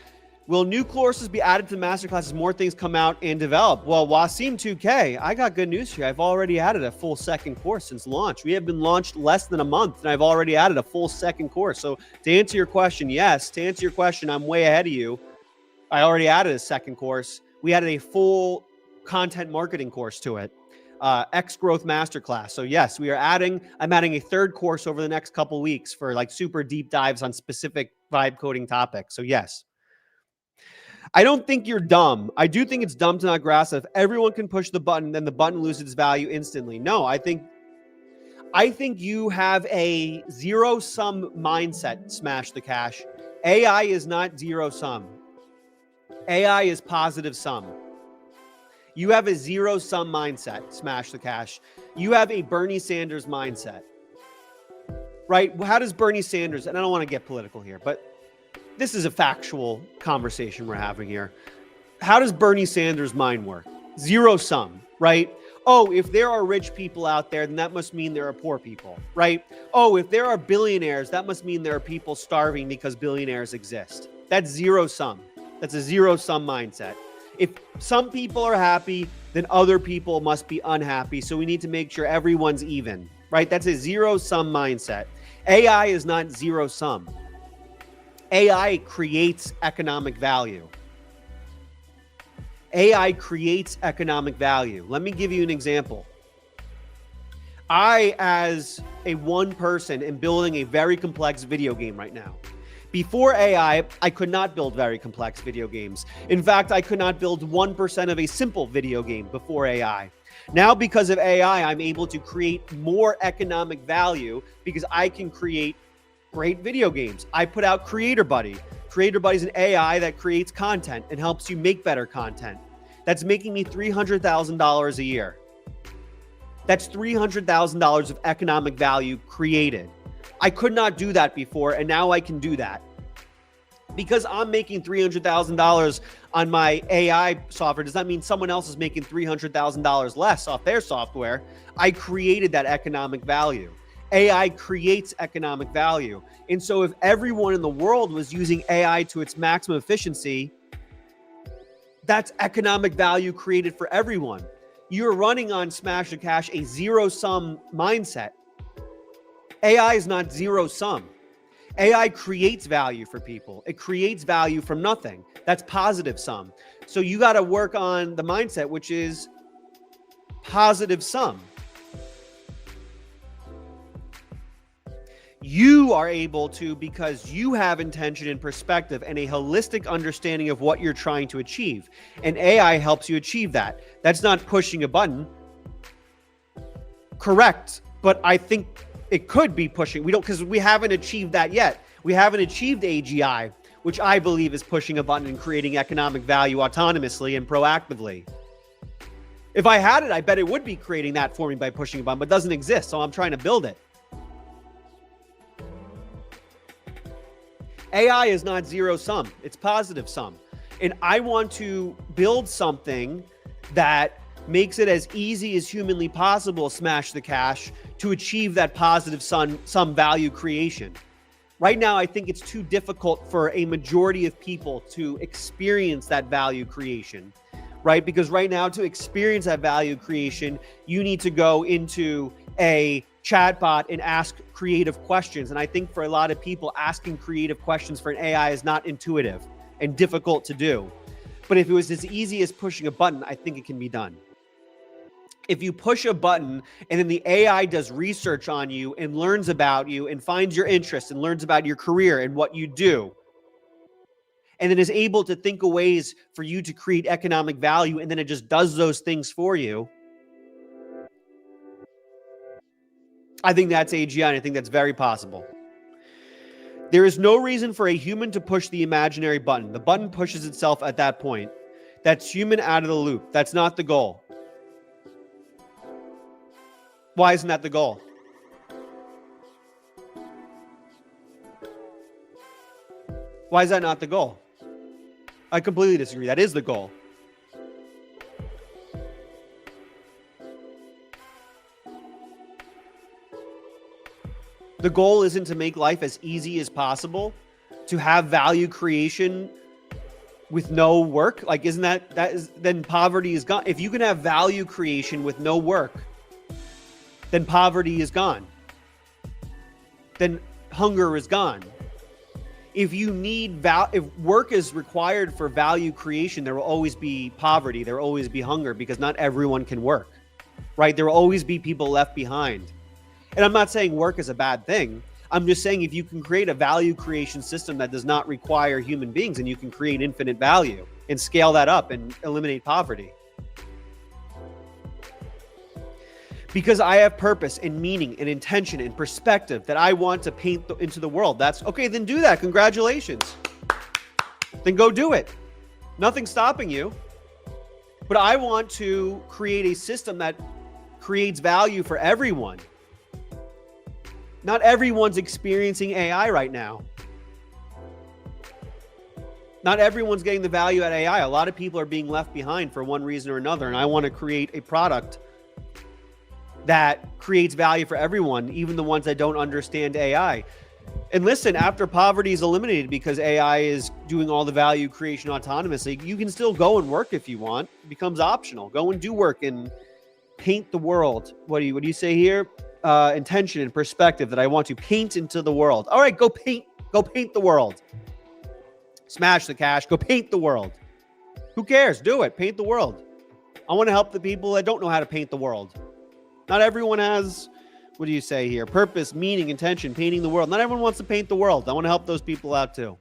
Will new courses be added to the masterclass as more things come out and develop? Well, Wasim 2K, I got good news for you. I've already added a full second course since launch. We have been launched less than a month, and I've already added a full second course. So to answer your question, yes. To answer your question, I'm way ahead of you. I already added a second course. We added a full content marketing course to it. X Growth Masterclass. So yes, I'm adding a third course over the next couple weeks for like super deep dives on specific vibe coding topics. So yes. I don't think you're dumb. I do think it's dumb to not grasp that if everyone can push the button, then the button loses its value instantly. No, I think you have a zero-sum mindset, Smash the Cash. AI is not zero-sum. AI is positive sum. You have a zero-sum mindset, Smash the Cash. You have a Bernie Sanders mindset, right? How does Bernie Sanders, and I don't want to get political here, but this is a factual conversation we're having here. How does Bernie Sanders' mind work? Zero sum, right? Oh, if there are rich people out there, then that must mean there are poor people, right? Oh, if there are billionaires, that must mean there are people starving because billionaires exist. That's zero sum. That's a zero sum mindset. If some people are happy, then other people must be unhappy. So we need to make sure everyone's even, right? That's a zero sum mindset. AI is not zero sum. AI creates economic value. AI creates economic value. Let me give you an example. I, as a one person, am building a very complex video game right now. Before AI, I could not build very complex video games. In fact, I could not build 1% of a simple video game before AI. Now, because of AI, I'm able to create more economic value because I can create great video games. I put out Creator Buddy. Creator Buddy is an AI that creates content and helps you make better content. That's making me $300,000 a year. That's $300,000 of economic value created. I could not do that before, and now I can do that. Because I'm making $300,000 on my AI software does not mean someone else is making $300,000 less off their software. I created that economic value. AI creates economic value. And so if everyone in the world was using AI to its maximum efficiency, that's economic value created for everyone. You're running on Smash the Cash a zero-sum mindset. AI is not zero-sum. AI creates value for people. It creates value from nothing. That's positive sum. So you got to work on the mindset, which is positive sum. You are able to, because you have intention and perspective and a holistic understanding of what you're trying to achieve. And AI helps you achieve that. That's not pushing a button. Correct. But I think it could be pushing. We don't, because we haven't achieved that yet. We haven't achieved AGI, which I believe is pushing a button and creating economic value autonomously and proactively. If I had it, I bet it would be creating that for me by pushing a button, but it doesn't exist. So I'm trying to build it. AI is not zero sum. It's positive sum. And I want to build something that makes it as easy as humanly possible, Smash the Cash, to achieve that positive sum value creation. Right now, I think it's too difficult for a majority of people to experience that value creation, right? Because right now, to experience that value creation, you need to go into a chatbot and ask creative questions. And I think for a lot of people, asking creative questions for an AI is not intuitive and difficult to do. But if it was as easy as pushing a button, I think it can be done. If you push a button and then the AI does research on you and learns about you and finds your interests and learns about your career and what you do, and then is able to think of ways for you to create economic value, and then it just does those things for you, I think that's AGI, and I think that's very possible. There is no reason for a human to push the imaginary button. The button pushes itself at that point. That's human out of the loop. That's not the goal. Why isn't that the goal? Why is that not the goal? I completely disagree. That is the goal. The goal isn't to make life as easy as possible, to have value creation with no work. Like, isn't then poverty is gone. If you can have value creation with no work, then poverty is gone. Then hunger is gone. If you need if work is required for value creation, there will always be poverty. There will always be hunger because not everyone can work, right? There will always be people left behind. And I'm not saying work is a bad thing. I'm just saying if you can create a value creation system that does not require human beings, and you can create infinite value and scale that up and eliminate poverty. Because I have purpose and meaning and intention and perspective that I want to paint into the world. That's okay, then do that. Congratulations. Then go do it. Nothing's stopping you. But I want to create a system that creates value for everyone. Not everyone's experiencing AI right now. Not everyone's getting the value at AI. A lot of people are being left behind for one reason or another. And I want to create a product that creates value for everyone, even the ones that don't understand AI. And listen, after poverty is eliminated because AI is doing all the value creation autonomously, you can still go and work if you want. It becomes optional. Go and do work and paint the world. What do you say here? Intention and perspective that I want to paint into the world. All right, go paint the world. Smash the cash, go paint the world. Who cares? Do it. Paint the world. I want to help the people that don't know how to paint the world. Not everyone has, what do you say here? Purpose, meaning, intention, painting the world. Not everyone wants to paint the world. I want to help those people out too.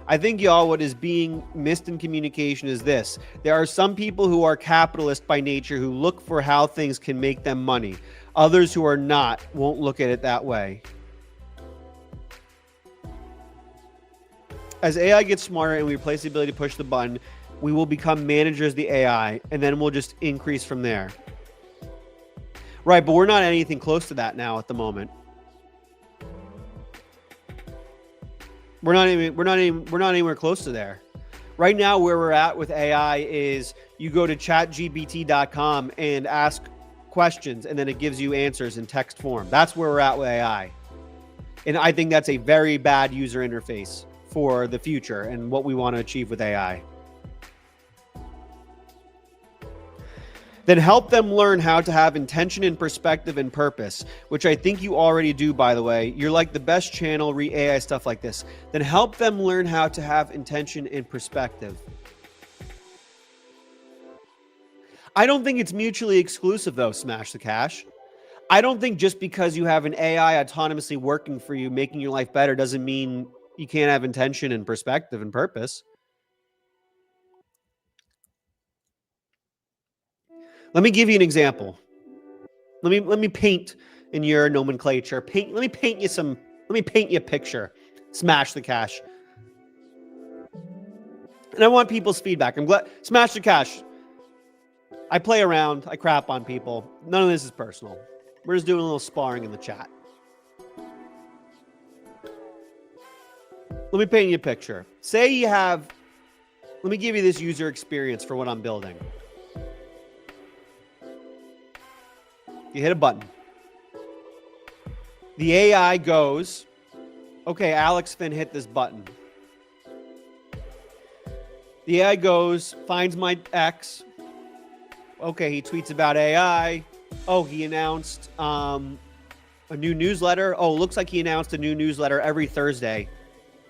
I think, y'all, what is being missed in communication is this. There are some people who are capitalist by nature who look for how things can make them money. Others who are not won't look at it that way. As AI gets smarter and we replace the ability to push the button, we will become managers of the AI, and then we'll just increase from there. Right, but we're not anything close to that now at the moment. We're not anywhere close to there. Right now, where we're at with AI is you go to chatgpt.com and ask questions, and then it gives you answers in text form. That's where we're at with AI. And I think that's a very bad user interface for the future and what we want to achieve with AI. Then help them learn how to have intention and perspective and purpose, which I think you already do, by the way. You're like the best channel, AI stuff like this. Then help them learn how to have intention and perspective. I don't think it's mutually exclusive, though, Smash the Cash. I don't think just because you have an AI autonomously working for you, making your life better, doesn't mean you can't have intention and perspective and purpose. Let me give you an example. Let me paint in your nomenclature. Let me paint you a picture. Smash the Cash. And I want people's feedback. I'm glad. Smash the Cash. I play around. I crap on people. None of this is personal. We're just doing a little sparring in the chat. Let me paint you a picture. Say you have, let me give you this user experience for what I'm building. You hit a button. The AI goes, okay, Alex Finn hit this button. The AI goes, finds my X. Okay, he tweets about AI. Oh, he announced a new newsletter. Oh, looks like he announced a new newsletter every Thursday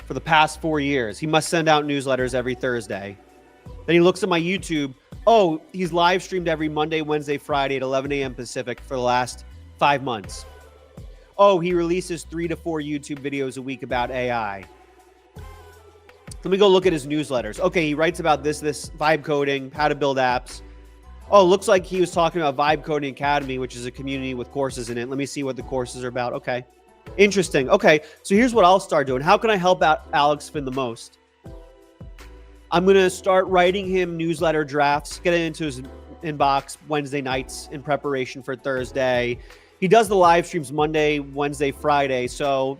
for the past 4 years. He must send out newsletters every Thursday. Then he looks at my YouTube. Oh, he's live streamed every Monday, Wednesday, Friday at 11 a.m. Pacific for the last 5 months. Oh, he releases 3 to 4 YouTube videos a week about AI. Let me go look at his newsletters. Okay, he writes about this vibe coding, how to build apps. Oh, looks like he was talking about Vibe Coding Academy, which is a community with courses in it. Let me see what the courses are about. Okay. Interesting. Okay, so here's what I'll start doing. How can I help out Alex Finn the most? I'm going to start writing him newsletter drafts, get it into his inbox Wednesday nights in preparation for Thursday. He does the live streams Monday, Wednesday, Friday. So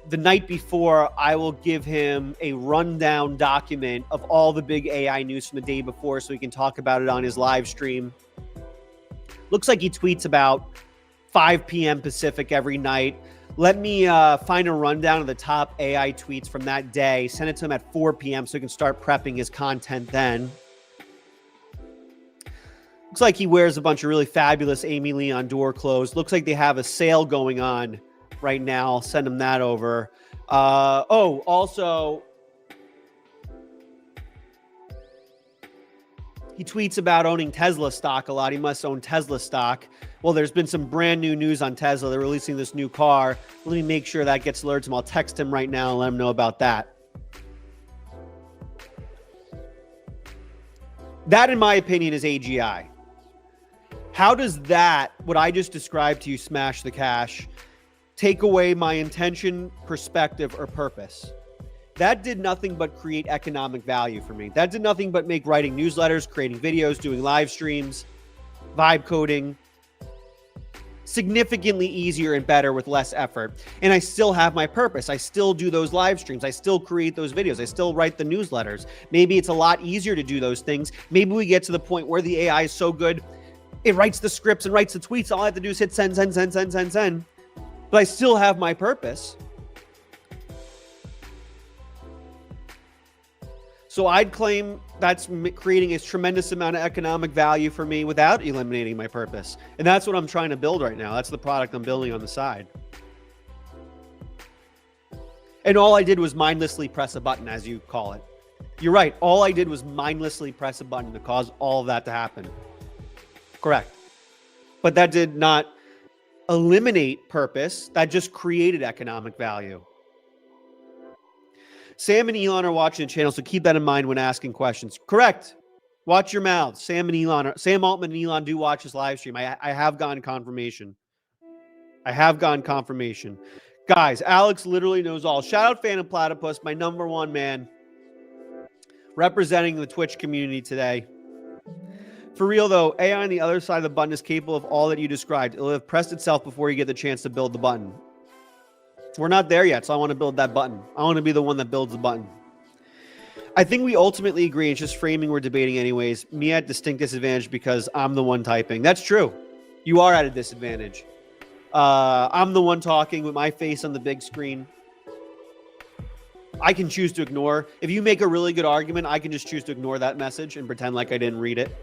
the night before, I will give him a rundown document of all the big AI news from the day before so he can talk about it on his live stream. Looks like he tweets about 5 p.m. Pacific every night. Let me find a rundown of the top AI tweets from that day, send it to him at 4 p.m. so he can start prepping his content then. Looks like he wears a bunch of really fabulous Amy Leon door clothes. Looks like they have a sale going on right now. I'll send him that over. Also, he tweets about owning Tesla stock a lot. He must own Tesla stock. Well, there's been some brand new news on Tesla. They're releasing this new car. Let me make sure that gets alerted to him. I'll text him right now and let him know about that. That, in my opinion, is AGI. How does that, what I just described to you, smash the cash, take away my intention, perspective, or purpose? That did nothing but create economic value for me. That did nothing but make writing newsletters, creating videos, doing live streams, vibe coding significantly easier and better with less effort. And I still have my purpose. I still do those live streams. I still create those videos. I still write the newsletters. Maybe it's a lot easier to do those things. Maybe we get to the point where the AI is so good, it writes the scripts and writes the tweets. All I have to do is hit send, send, send, send, send, send. But I still have my purpose. So I'd claim that's creating a tremendous amount of economic value for me without eliminating my purpose. And that's what I'm trying to build right now. That's the product I'm building on the side. And all I did was mindlessly press a button, as you call it. You're right. All I did was mindlessly press a button to cause all of that to happen. Correct. But that did not eliminate purpose. That just created economic value. Sam and Elon are watching the channel, so keep that in mind when asking questions. Correct. Watch your mouths. Sam Altman and Elon do watch this live stream. I have gotten confirmation. Guys, Alex literally knows all. Shout out Phantom Platypus, my #1 man, representing the Twitch community today. For real, though, AI on the other side of the button is capable of all that you described. It'll have pressed itself before you get the chance to build the button. We're not there yet, so I want to build that button. I want to be the one that builds the button. I think we ultimately agree. It's just framing we're debating anyways. Me at distinct disadvantage because I'm the one typing. That's true. You are at a disadvantage. I'm the one talking with my face on the big screen. I can choose to ignore. If you make a really good argument, I can just choose to ignore that message and pretend like I didn't read it.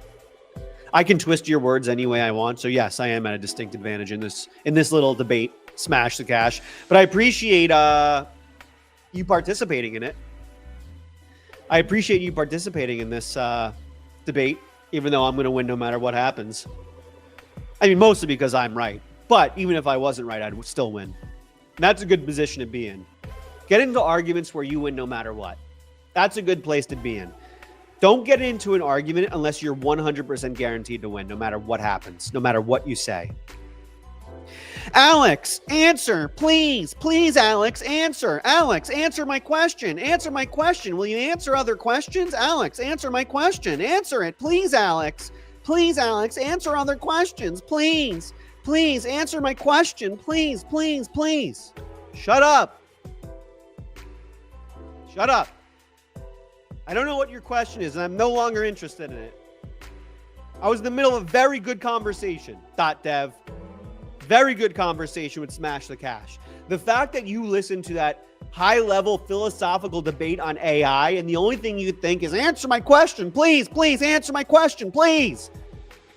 I can twist your words any way I want. So yes, I am at a distinct advantage in this little debate. Smash the cash. But I appreciate you participating in it. I appreciate you participating in this debate, even though I'm going to win no matter what happens. I mean, mostly because I'm right. But even if I wasn't right, I'd still win. And that's a good position to be in. Get into arguments where you win no matter what. That's a good place to be in. Don't get into an argument unless you're 100% guaranteed to win, no matter what happens, no matter what you say. Alex, answer, please. Please, Alex, answer. Alex, answer my question. Answer my question. Will you answer other questions? Alex, answer my question. Answer it. Please, Alex. Please, Alex, answer other questions. Please. Please, answer my question. Please, please, please. Shut up. Shut up. I don't know what your question is, and I'm no longer interested in it. I was in the middle of a very good conversation, .dev. Very good conversation with Smash the Cash. The fact that you listen to that high-level philosophical debate on AI, and the only thing you think is answer my question, please, please, answer my question, please,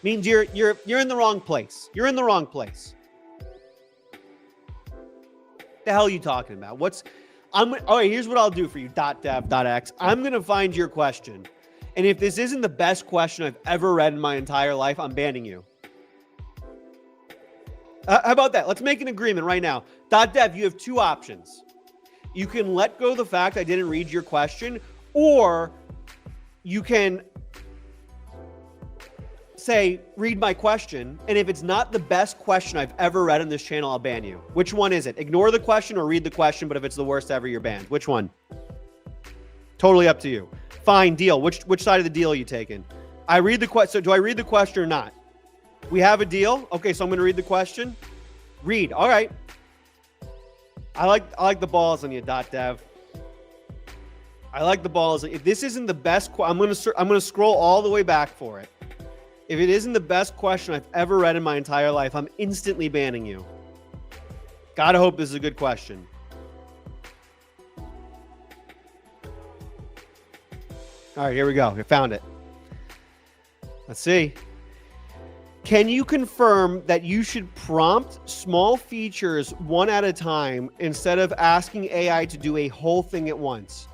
means you're in the wrong place. You're in the wrong place. The hell are you talking about? Here's what I'll do for you, .dev.x. I'm going to find your question. And if this isn't the best question I've ever read in my entire life, I'm banning you. How about that? Let's make an agreement right now. .dev, you have two options. You can let go of the fact I didn't read your question, or you can say, read my question. And if it's not the best question I've ever read on this channel, I'll ban you. Which one is it? Ignore the question or read the question, but if it's the worst ever, you're banned. Which one? Totally up to you. Fine, deal. Which side of the deal are you taking? I read the question. So do I read the question or not? We have a deal. Okay, so I'm going to read the question. Read. All right. I like the balls on you, .dev. I like the balls. If this isn't the best, I'm going to scroll all the way back for it. If it isn't the best question I've ever read in my entire life, I'm instantly banning you. Gotta hope this is a good question. All right, here we go. We found it. Let's see. Can you confirm that you should prompt small features one at a time instead of asking AI to do a whole thing at once?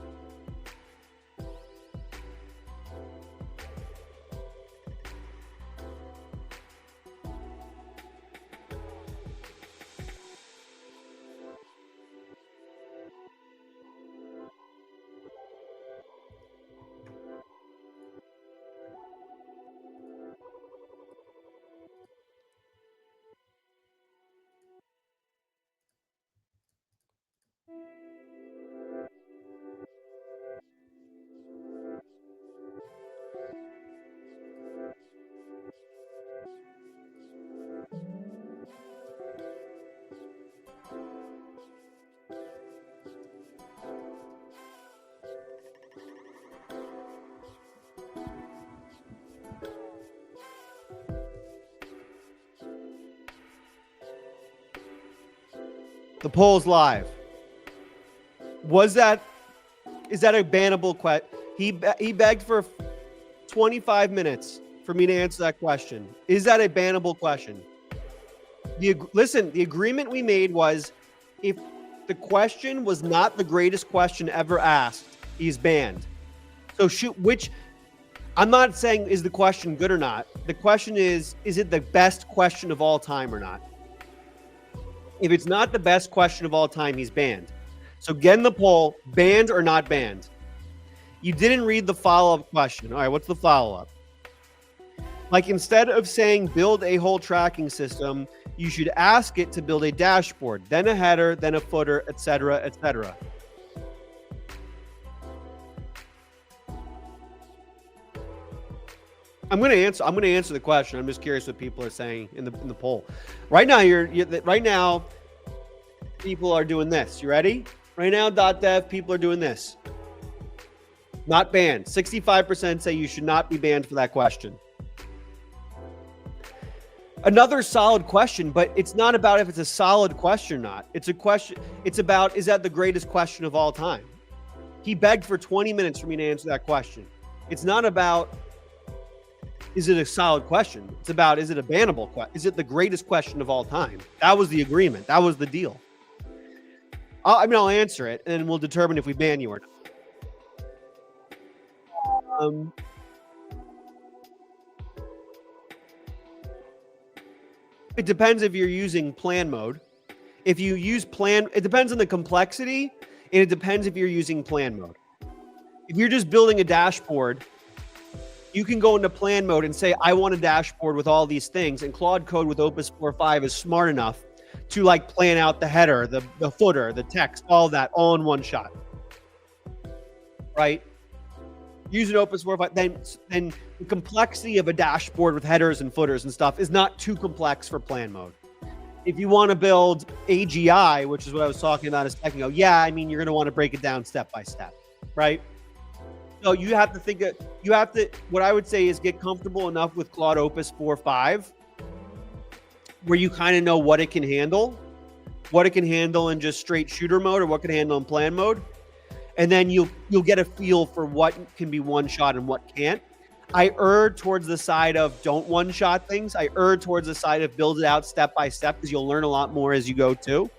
The poll's live. Is that a bannable question? He begged for 25 minutes for me to answer that question. Is that a bannable question? Listen, the agreement we made was if the question was not the greatest question ever asked, he's banned. So I'm not saying is the question good or not. The question is it the best question of all time or not? If it's not the best question of all time, he's banned. So get in the poll, banned or not banned. You didn't read the follow-up question. All right, what's the follow-up? Like instead of saying build a whole tracking system, you should ask it to build a dashboard, then a header, then a footer, etc., etc. I'm going to answer the question. I'm just curious what people are saying in the poll. Right now, right now, people are doing this. You ready? Right now, .dev, people are doing this. Not banned. 65% say you should not be banned for that question. Another solid question, but it's not about if it's a solid question or not. It's a question. It's about, is that the greatest question of all time? He begged for 20 minutes for me to answer that question. It's not about, is it a solid question? It's about, is it a bannable question? Is it the greatest question of all time? That was the agreement. That was the deal. I'll answer it, and then we'll determine if we ban you or not. It depends if you're using plan mode. If you use plan, it depends on the complexity, and it depends if you're using plan mode. If you're just building a dashboard, you can go into plan mode and say, I want a dashboard with all these things. And Claude Code with Opus 4.5 is smart enough to like plan out the header, the footer, the text, all that all in one shot. Right? Using Opus 4.5, then the complexity of a dashboard with headers and footers and stuff is not too complex for plan mode. If you want to build AGI, which is what I was talking about a second ago, yeah, I mean, you're going to want to break it down step by step, right? So you have to think what I would say is get comfortable enough with Claude Opus 4.5 where you kind of know what it can handle in just straight shooter mode or what can handle in plan mode. And then you'll get a feel for what can be one shot and what can't. I err towards the side of don't one shot things. I err towards the side of build it out step by step because you'll learn a lot more as you go too.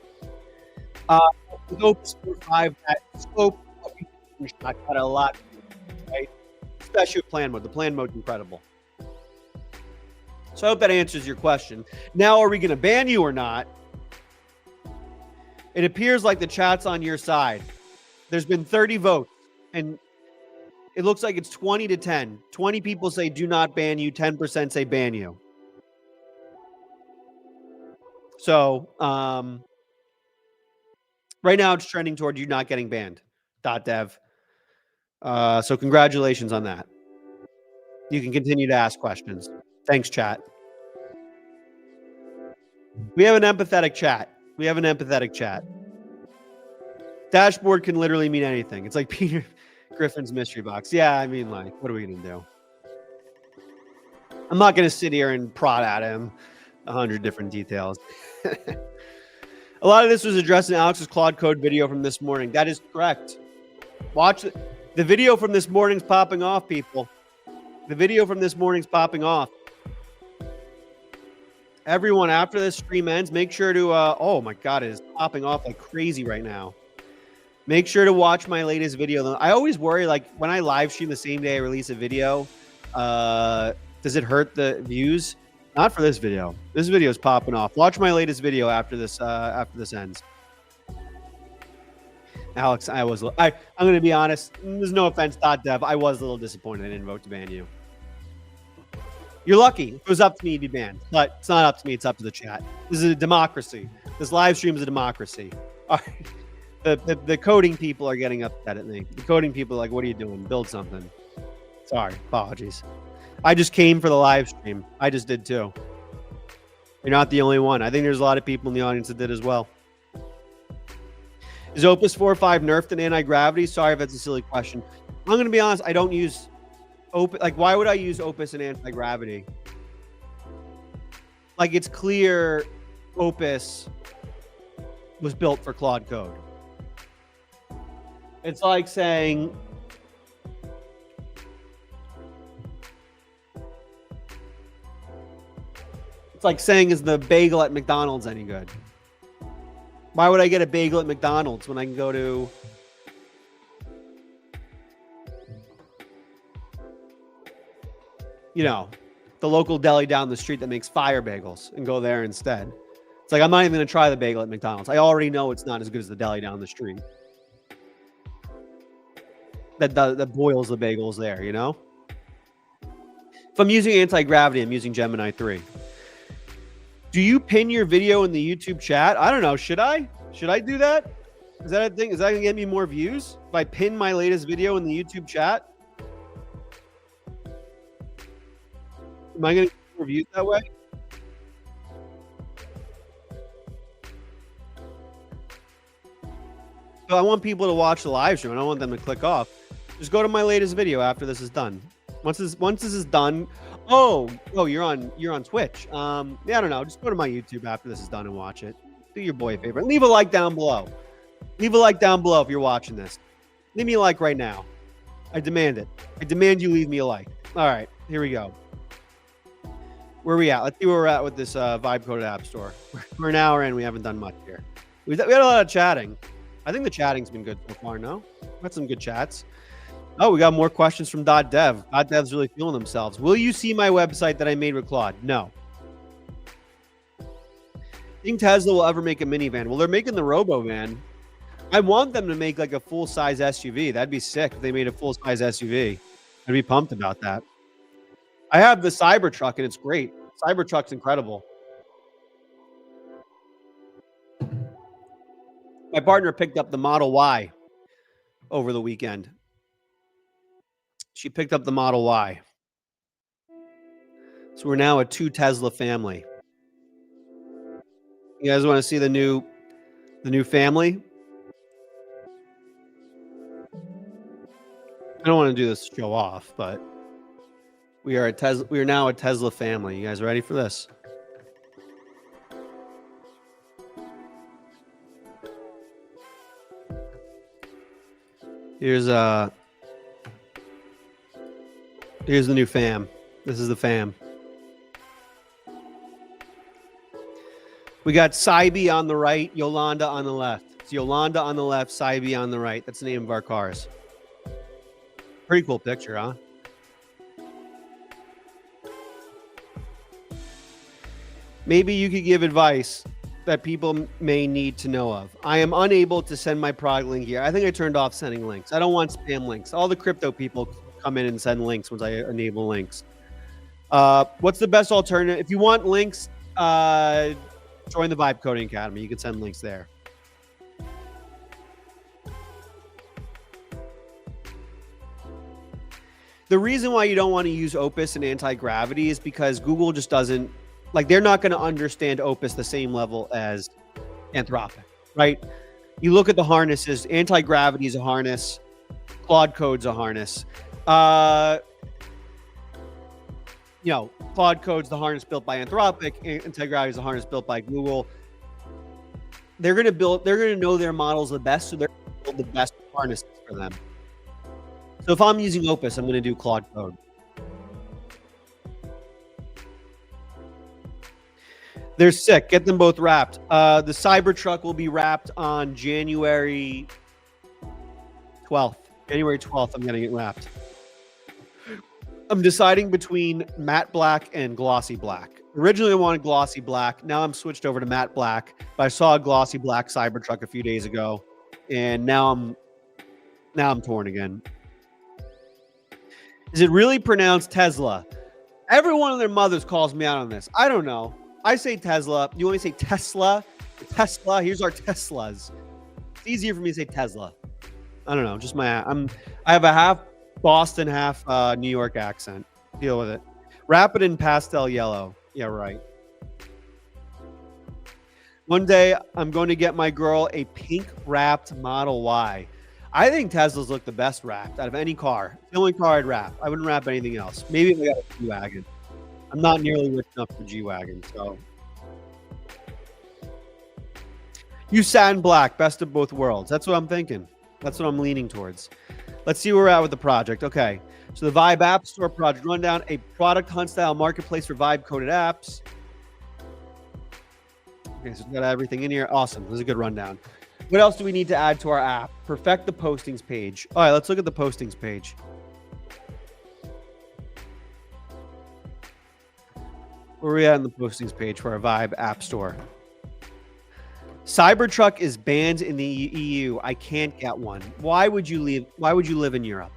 With Opus 4.5, that scope of one shot got a lot, right? Especially with plan mode. The plan mode's incredible. So I hope that answers your question. Now, are we going to ban you or not? It appears like the chat's on your side. There's been 30 votes, and It looks like it's 20 to 10. 20 people say do not ban you. 10% say ban you. So right now it's trending toward you not getting banned. .dev. So congratulations on that. You can continue to ask questions. Thanks, chat. We have an empathetic chat. We have an empathetic chat. Dashboard can literally mean anything. It's like Peter Griffin's mystery box. Yeah, I mean, like, what are we going to do? I'm not going to sit here and prod at him 100 different details. A lot of this was addressed in Alex's Claude Code video from this morning. That is correct. Watch the video from this morning's popping off, people. The video from this morning's popping off. Everyone, after this stream ends, make sure to, oh my God, it is popping off like crazy right now. Make sure to watch my latest video. I always worry, like, when I live stream the same day I release a video, does it hurt the views? Not for this video. This video is popping off. Watch my latest video after this ends. Alex, I'm going to be honest. There's no offense, .dev. I was a little disappointed I didn't vote to ban you. You're lucky. If it was up to me, you'd be banned. But it's not up to me. It's up to the chat. This is a democracy. This live stream is a democracy. All right. The coding people are getting upset at me. The coding people are like, what are you doing? Build something. Sorry. Apologies. I just came for the live stream. I just did too. You're not the only one. I think there's a lot of people in the audience that did as well. Is Opus 4.5 nerfed in anti-gravity? Sorry if that's a silly question. I'm going to be honest. I don't use Opus. Like, why would I use Opus in anti-gravity? Like, it's clear Opus was built for Claude Code. It's like saying... It's like saying, is the bagel at McDonald's any good? Why would I get a bagel at McDonald's when I can go to... you know, the local deli down the street that makes fire bagels and go there instead? It's like, I'm not even going to try the bagel at McDonald's. I already know it's not as good as the deli down the street that boils the bagels there, you know? If I'm using anti-gravity, I'm using Gemini 3. Do you pin your video in the YouTube chat? I don't know. Should I? Should I do that? Is that a thing? Is that going to get me more views if I pin my latest video in the YouTube chat? Am I going to get more views that way? So I want people to watch the live stream. I don't want them to click off. Just go to my latest video after this is done. Once this is done. Oh, you're on Twitch. Yeah, I don't know. Just go to my YouTube after this is done and watch it. Do your boy a favor. Leave a like down below. Leave a like down below if you're watching this. Leave me a like right now. I demand it. I demand you leave me a like. All right, here we go. Where are we at? Let's see where we're at with this Vibe Coded App Store. We're an hour in. We haven't done much here. We had a lot of chatting. I think the chatting's been good so far, no? We had some good chats. Oh, we got more questions from .dev. .dev's really feeling themselves. Will you see my website that I made with Claude? No. Think Tesla will ever make a minivan? Well, they're making the Robo-Van. I want them to make like a full-size SUV. That'd be sick if they made a full-size SUV. I'd be pumped about that. I have the Cybertruck, and it's great. Cybertruck's incredible. My partner picked up the Model Y over the weekend. She picked up the Model Y. So we're now a 2 Tesla family. You guys want to see the new family? I don't want to do this to show off, but we are now a Tesla family. You guys ready for this? Here's the new fam. This is the fam. We got Saibi on the right, Yolanda on the left. It's Yolanda on the left, Saibi on the right. That's the name of our cars. Pretty cool picture, huh? Maybe you could give advice that people may need to know of. I am unable to send my product link here. I think I turned off sending links. I don't want spam links. All the crypto people come in and send links once I enable links. What's the best alternative? If you want links, join the Vibe Coding Academy. You can send links there. The reason why you don't want to use Opus and anti-gravity is because Google just doesn't, like, they're not going to understand Opus the same level as Anthropic, right? You look at the harnesses, anti-gravity is a harness, Claude Code's a harness. You know, Claude Code's the harness built by Anthropic, anti-gravity is the harness built by Google. They're going to know their models the best, so they're going to build the best harnesses for them. So if I'm using Opus, I'm going to do Claude Code. They're sick. Get them both wrapped. The Cybertruck will be wrapped on January 12th. January 12th, I'm getting it wrapped. I'm deciding between matte black and glossy black. Originally, I wanted glossy black. Now I'm switched over to matte black. But I saw a glossy black Cybertruck a few days ago, and now I'm torn again. Is it really pronounced Tesla? Every one of their mothers calls me out on this. I don't know. I say Tesla. You want me to say Tesla? Tesla. Here's our Teslas. It's easier for me to say Tesla. I don't know. Just I have a half Boston, half New York accent. Deal with it. Wrap it in pastel yellow. Yeah, right. One day, I'm going to get my girl a pink wrapped Model Y. I think Teslas look the best wrapped out of any car. It's the only car I'd wrap. I wouldn't wrap anything else. Maybe if I got a G-Wagon. I'm not nearly rich enough for G-Wagon, so. Use satin black, best of both worlds. That's what I'm thinking. That's what I'm leaning towards. Let's see where we're at with the project. Okay, so the Vibe App Store project rundown, a product hunt style marketplace for Vibe coded apps. Okay, so we've got everything in here. Awesome. This is a good rundown. What else do we need to add to our app? Perfect the postings page. All right, let's look at the postings page. Where are we at on the postings page for our Vibe App Store? Cybertruck is banned in the EU. I can't get one. Why would you leave? Why would you live in Europe?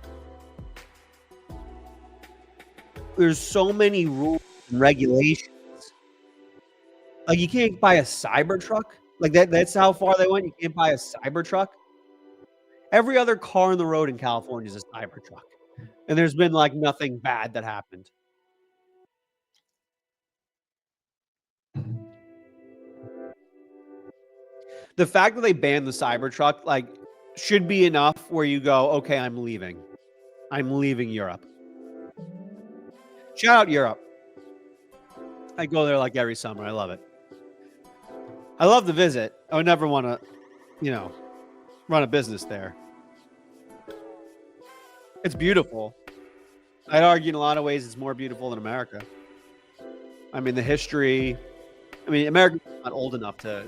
There's so many rules and regulations. Like, you can't buy a Cybertruck. Like, that's how far they went. You can't buy a Cybertruck. Every other car on the road in California is a Cybertruck. And there's been, like, nothing bad that happened. The fact that they banned the Cybertruck, like, should be enough where you go, okay, I'm leaving. I'm leaving Europe. Shout out Europe. I go there like every summer. I love it. I love the visit. I would never want to, you know, run a business there. It's beautiful. I'd argue in a lot of ways it's more beautiful than America. I mean, the history. I mean, America's not old enough to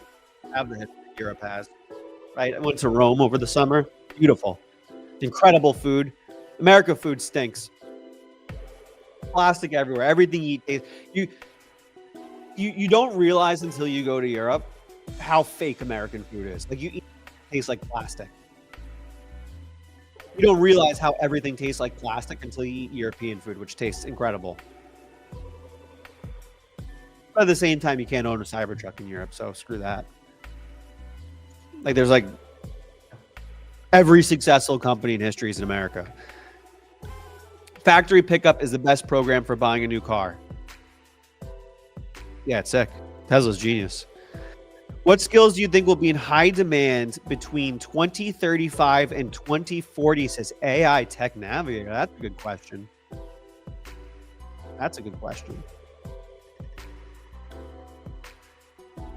have the history Europe has, right? I went to Rome over the summer. Beautiful. Incredible food. America food stinks. Plastic everywhere. Everything you eat. You don't realize until you go to Europe how fake American food is. Like, you eat, it tastes like plastic. You don't realize how everything tastes like plastic until you eat European food, which tastes incredible. But at the same time, you can't own a Cybertruck in Europe, so screw that. Like, there's like every successful company in history is in America. Factory pickup is the best program for buying a new car. Yeah, it's sick. Tesla's genius. What skills do you think will be in high demand between 2035 and 2040, says AI Tech Navigator? That's a good question. That's a good question.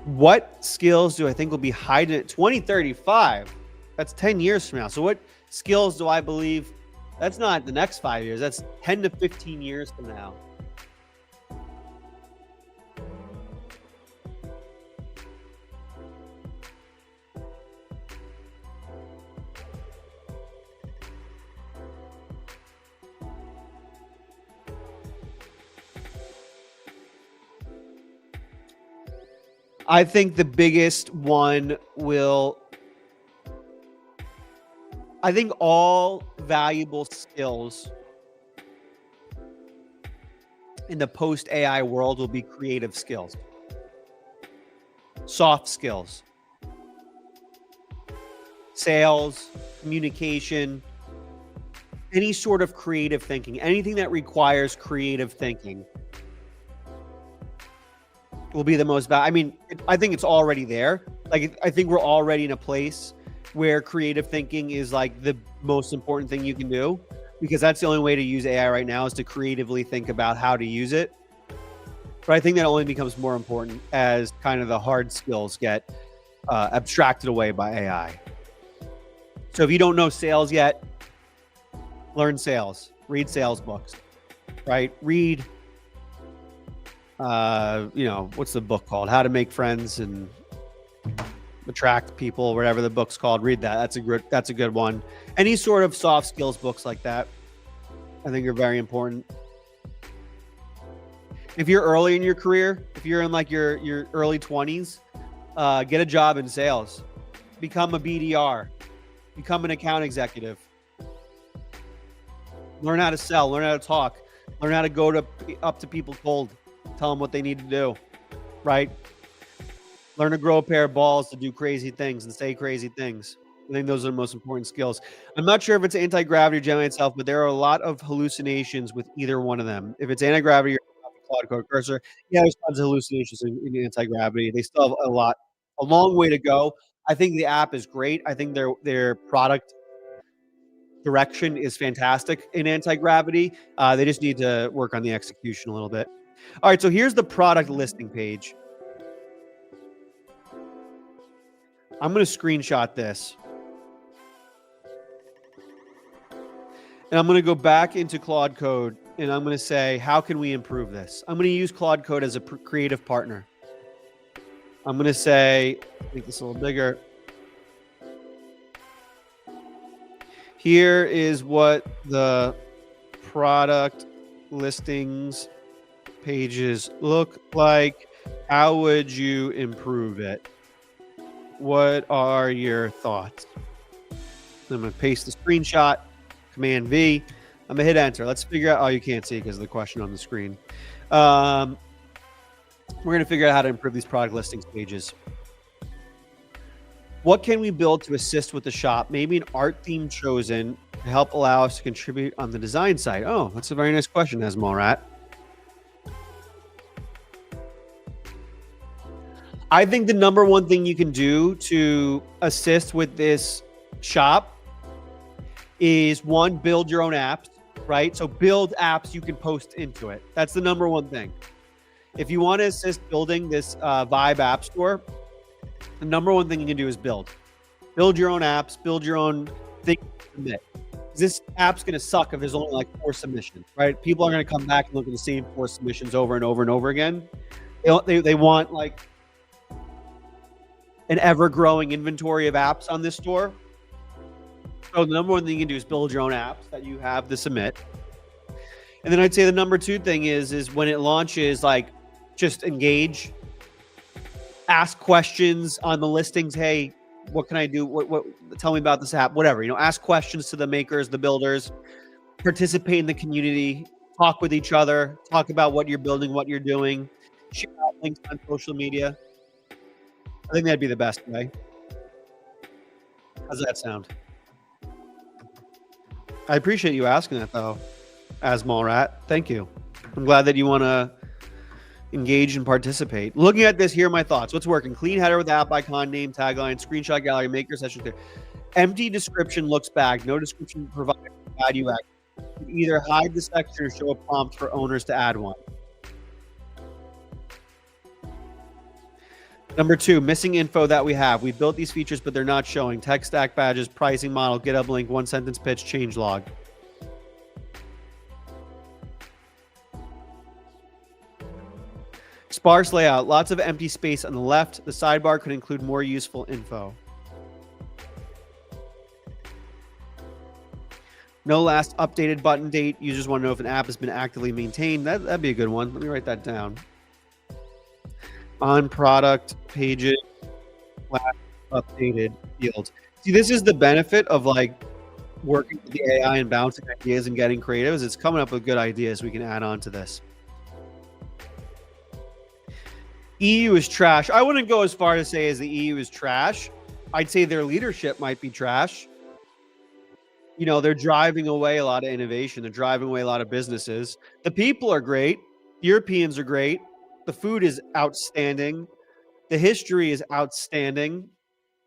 What skills do I think will be high to 2035? That's 10 years from now. So what skills do I believe? That's not the next 5 years. That's 10 to 15 years from now. I think the biggest one I think all valuable skills in the post-AI world will be creative skills, soft skills, sales, communication, any sort of creative thinking, anything that requires creative thinking will be the most valuable. I mean, I think it's already there. Like, I think we're already in a place where creative thinking is like the most important thing you can do, because that's the only way to use AI right now is to creatively think about how to use it. But I think that only becomes more important as kind of the hard skills get abstracted away by AI. So if you don't know sales yet, learn sales, read sales books, right? Read, what's the book called? How to Make Friends and Attract People, whatever the book's called. Read that. That's a good one. Any sort of soft skills books like that, I think are very important. If you're early in your career, if you're in like your early 20s, get a job in sales, become a BDR, become an account executive, learn how to sell, learn how to talk, learn how to go up to people cold, tell them what they need to do, right? Learn to grow a pair of balls to do crazy things and say crazy things. I think those are the most important skills. I'm not sure if it's anti-gravity or Gemini itself, but there are a lot of hallucinations with either one of them. If it's anti-gravity or Claude Code cursor, yeah, there's tons of hallucinations in anti-gravity. They still have a long way to go. I think the app is great. I think their product direction is fantastic in anti-gravity. They just need to work on the execution a little bit. All right, so here's the product listing page. I'm going to screenshot this. And I'm going to go back into Claude Code, and I'm going to say, how can we improve this? I'm going to use Claude Code as a creative partner. I'm going to say, make this a little bigger. Here is what the product listings pages look like. How would you improve it? What are your thoughts? I'm going to paste the screenshot, Command V. I'm going to hit enter. Let's figure out, oh, you can't see because of the question on the screen. We're going to figure out how to improve these product listings pages. What can we build to assist with the shop? Maybe an art theme chosen to help allow us to contribute on the design side. Oh, that's a very nice question, Esmalrat. I think the number one thing you can do to assist with this shop is, one, build your own apps, right? So build apps you can post into it. That's the number one thing. If you want to assist building this Vibe app store, the number one thing you can do is build your own apps, build your own thing to submit. This app's going to suck if there's only like 4 submissions, right? People are going to come back and look at the same 4 submissions over and over and over again. They want like an ever-growing inventory of apps on this store. So the number one thing you can do is build your own apps that you have to submit. And then I'd say the number 2 thing is when it launches, like, just engage, ask questions on the listings. Hey, what can I do? What tell me about this app, whatever, ask questions to the makers, the builders, participate in the community, talk with each other, talk about what you're building, what you're doing, share out links on social media. I think that'd be the best way. How's that sound? I appreciate you asking that, though, Asmalrat. Thank you. I'm glad that you want to engage and participate. Looking at this, here are my thoughts. What's working? Clean header with app icon, name, tagline, screenshot gallery, maker session clear. Empty description looks bad. No description provided. Bad UX. Either hide the section or show a prompt for owners to add one. Number 2, missing info that we have. We built these features, but they're not showing. Tech stack badges, pricing model, GitHub link, 1-sentence pitch, change log. Sparse layout. Lots of empty space on the left. The sidebar could include more useful info. No last updated button date. Users want to know if an app has been actively maintained. That'd be a good one. Let me write that down. On product pages, last updated fields. See, this is the benefit of like working with the AI and bouncing ideas and getting creative, is it's coming up with good ideas we can add on to this. EU is trash. I wouldn't go as far to say as the EU is trash. I'd say their leadership might be trash. You know, they're driving away a lot of innovation. They're driving away a lot of businesses. The people are great. Europeans are great. The food is outstanding. The history is outstanding.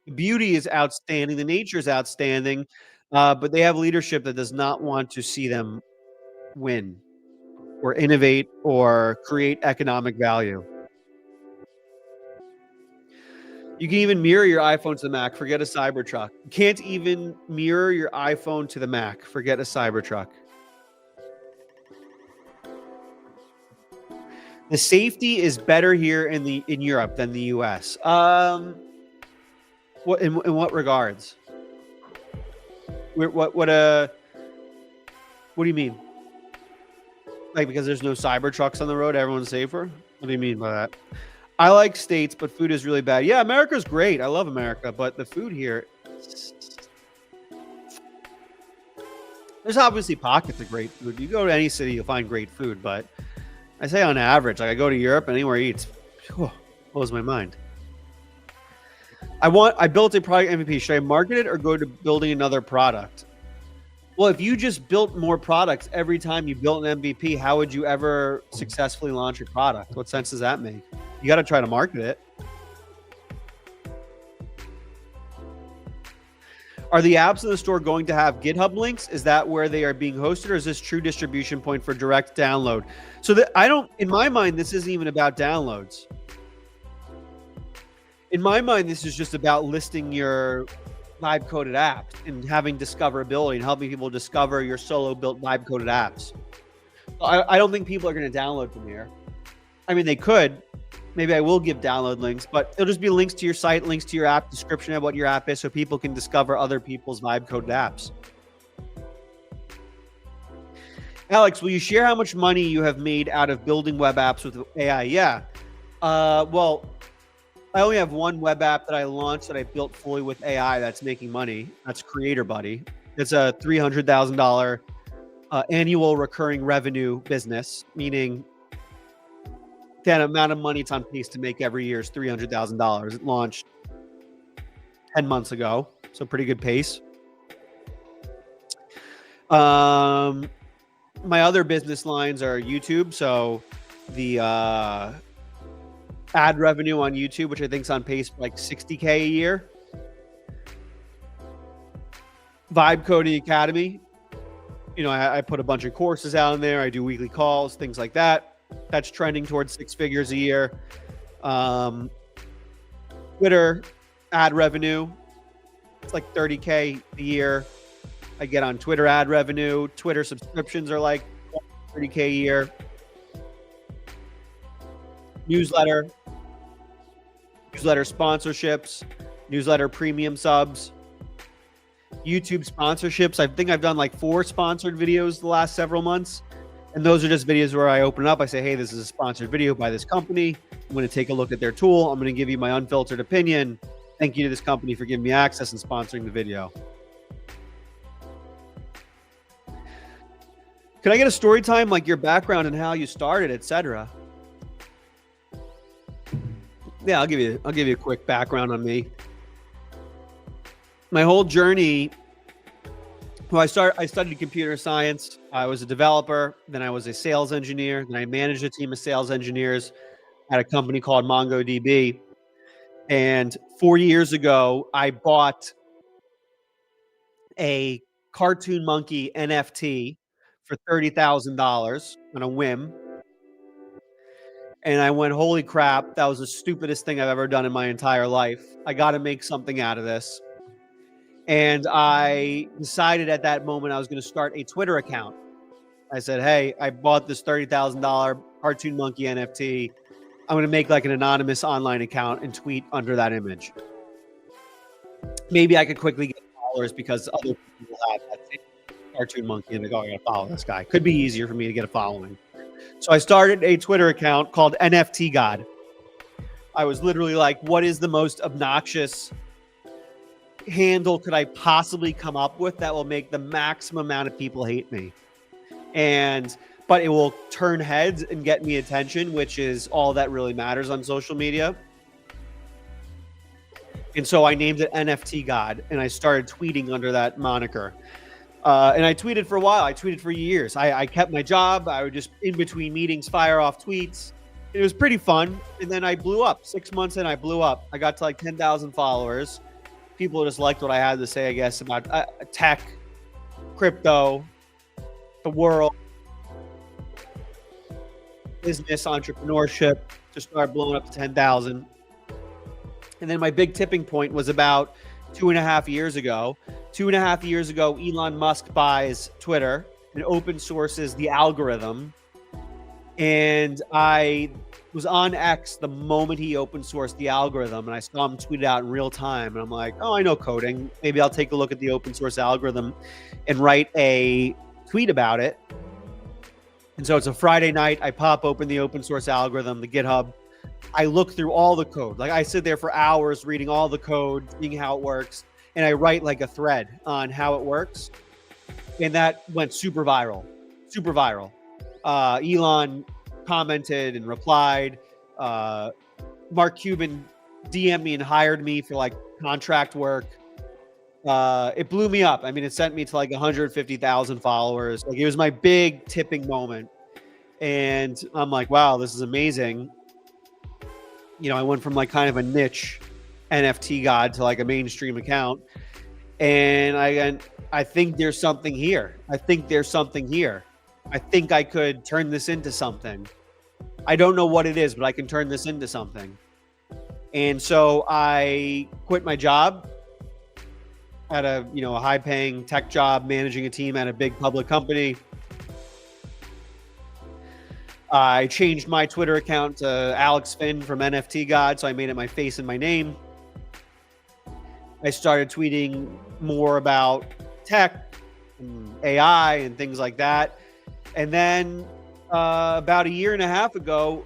The beauty is outstanding. The nature is outstanding. But they have leadership that does not want to see them win or innovate or create economic value. You can even mirror your iPhone to the Mac. Forget a Cybertruck. You can't even mirror your iPhone to the Mac. Forget a Cybertruck. The safety is better here in Europe than the US. In what regards? What do you mean? Like because there's no Cybertrucks on the road, everyone's safer? What do you mean by that? I like states, but food is really bad. Yeah, America's great. I love America, but the food here, there's obviously pockets of great food. You go to any city, you'll find great food, but I say on average, like I go to Europe, anywhere I eat, blows my mind. I built a product MVP. Should I market it or go to building another product? Well, if you just built more products every time you built an MVP, how would you ever successfully launch your product? What sense does that make? You got to try to market it. Are the apps in the store going to have GitHub links? Is that where they are being hosted, or is this true distribution point for direct download? So that in my mind, this isn't even about downloads. In my mind, this is just about listing your vibe coded apps and having discoverability and helping people discover your solo built vibe coded apps. I don't think people are going to download from here. I mean, they could. Maybe I will give download links, but it'll just be links to your site, links to your app, description of what your app is, so people can discover other people's vibe coded apps. Alex, will you share how much money you have made out of building web apps with AI? Yeah. Well, I only have one web app that I launched that I built fully with AI that's making money. That's Creator Buddy. It's a $300,000 annual recurring revenue business, meaning that amount of money it's on pace to make every year is $300,000. It launched 10 months ago, so pretty good pace. My other business lines are YouTube, so the ad revenue on YouTube, which I think is on pace for like $60K a year. Vibe Coding Academy. You know, I put a bunch of courses out in there. I do weekly calls, things like that. That's trending towards 6 figures a year. Twitter ad revenue, it's like 30K a year. I get on Twitter ad revenue. Twitter subscriptions are like 30K a year. Newsletter sponsorships, newsletter premium subs, YouTube sponsorships. I think I've done like 4 sponsored videos the last several months. And those are just videos where I open up. I say, hey, this is a sponsored video by this company. I'm going to take a look at their tool. I'm going to give you my unfiltered opinion. Thank you to this company for giving me access and sponsoring the video. Can I get a story time, like your background and how you started, etc.? Yeah, I'll give you a quick background on me. My whole journey. Well, I studied computer science. I was a developer. Then I was a sales engineer. Then I managed a team of sales engineers at a company called MongoDB. And 4 years ago, I bought a cartoon monkey NFT for $30,000 on a whim. And I went, holy crap, that was the stupidest thing I've ever done in my entire life. I got to make something out of this. And I decided at that moment I was going to start a Twitter account. I said, hey, I bought this $30,000 cartoon monkey NFT. I'm going to make like an anonymous online account and tweet under that image. Maybe I could quickly get followers because other people have that same cartoon monkey and they go, I got to follow this guy. Could be easier for me to get a following. So I started a Twitter account called NFT God. I was literally like, what is the most obnoxious handle could I possibly come up with that will make the maximum amount of people hate me? But it will turn heads and get me attention, which is all that really matters on social media. And so I named it NFT God, and I started tweeting under that moniker. And I tweeted for a while. I tweeted for years. I kept my job. I would just, in between meetings, fire off tweets. It was pretty fun. And then I blew up. 6 months in, I blew up. I got to like 10,000 followers. People just liked what I had to say, I guess, about tech, crypto, the world, business, entrepreneurship. Just started blowing up to 10,000. And then my big tipping point was about 2.5 years ago. 2.5 years ago, Elon Musk buys Twitter and open sources the algorithm. And I was on X the moment he open sourced the algorithm, and I saw him tweet it out in real time. And I'm like, oh, I know coding. Maybe I'll take a look at the open source algorithm and write a tweet about it. And so it's a Friday night. I pop open the open source algorithm, the GitHub. I look through all the code. Like I sit there for hours reading all the code, seeing how it works. And I write like a thread on how it works. And that went super viral, super viral. Elon commented and replied. Mark Cuban DM'd me and hired me for like contract work. It blew me up. I mean, it sent me to like 150,000 followers. Like it was my big tipping moment. And I'm like, wow, this is amazing. You know, I went from like kind of a niche NFT god to like a mainstream account. And I think there's something here. I think there's something here. I think I could turn this into something. I don't know what it is, but I can turn this into something. And so I quit my job at a high-paying tech job, managing a team at a big public company. I changed my Twitter account to Alex Finn from NFT God, so I made it my face and my name. I started tweeting more about tech and AI and things like that. And then about 1.5 years ago,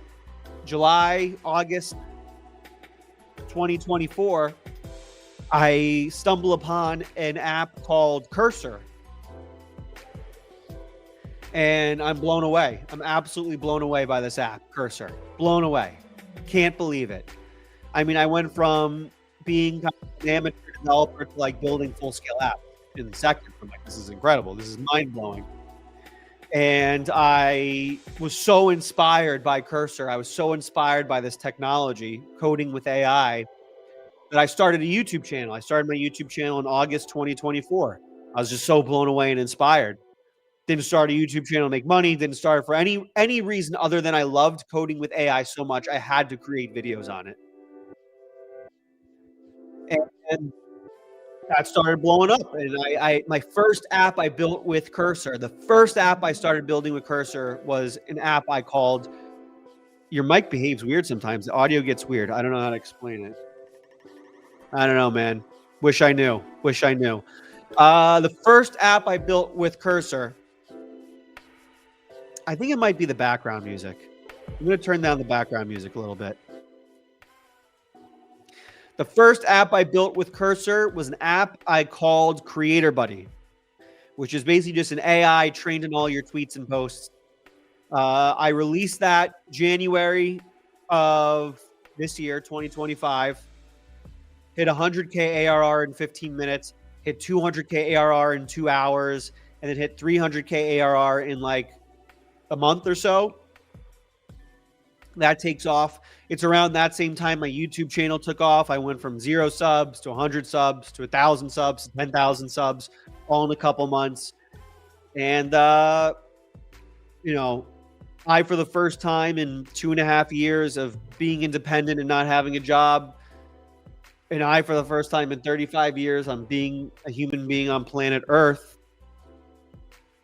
August 2024, I stumble upon an app called Cursor. And I'm blown away. I'm absolutely blown away by this app, Cursor. Blown away. Can't believe it. I mean, I went from being kind of an amateur developer to like building full-scale apps in the sector. I'm like, this is incredible. This is mind-blowing. And I was so inspired by Cursor. I was so inspired by this technology, coding with AI, that I started a YouTube channel. I started my YouTube channel in August 2024. I was just so blown away and inspired. Didn't start a YouTube channel to make money. Didn't start it for any reason other than I loved coding with AI so much. I had to create videos on it. And that started blowing up. And my first app I built with Cursor, the first app I started building with Cursor was an app I called, your mic behaves weird sometimes. The audio gets weird. I don't know how to explain it. I don't know, man. Wish I knew. Wish I knew. The first app I built with Cursor, I think it might be the background music. I'm going to turn down the background music a little bit. The first app I built with Cursor was an app I called Creator Buddy, which is basically just an AI trained in all your tweets and posts. I released that January of this year, 2025. Hit 100K ARR in 15 minutes, hit 200K ARR in 2 hours, and then hit 300K ARR in like a month or so. That takes off. It's around that same time my YouTube channel took off. I went from 0 subs to 100 subs to 1,000 subs to 10,000 subs all in a couple months. And, I, for the first time in 2.5 years of being independent and not having a job, and I, for the first time in 35 years on being a human being on planet Earth,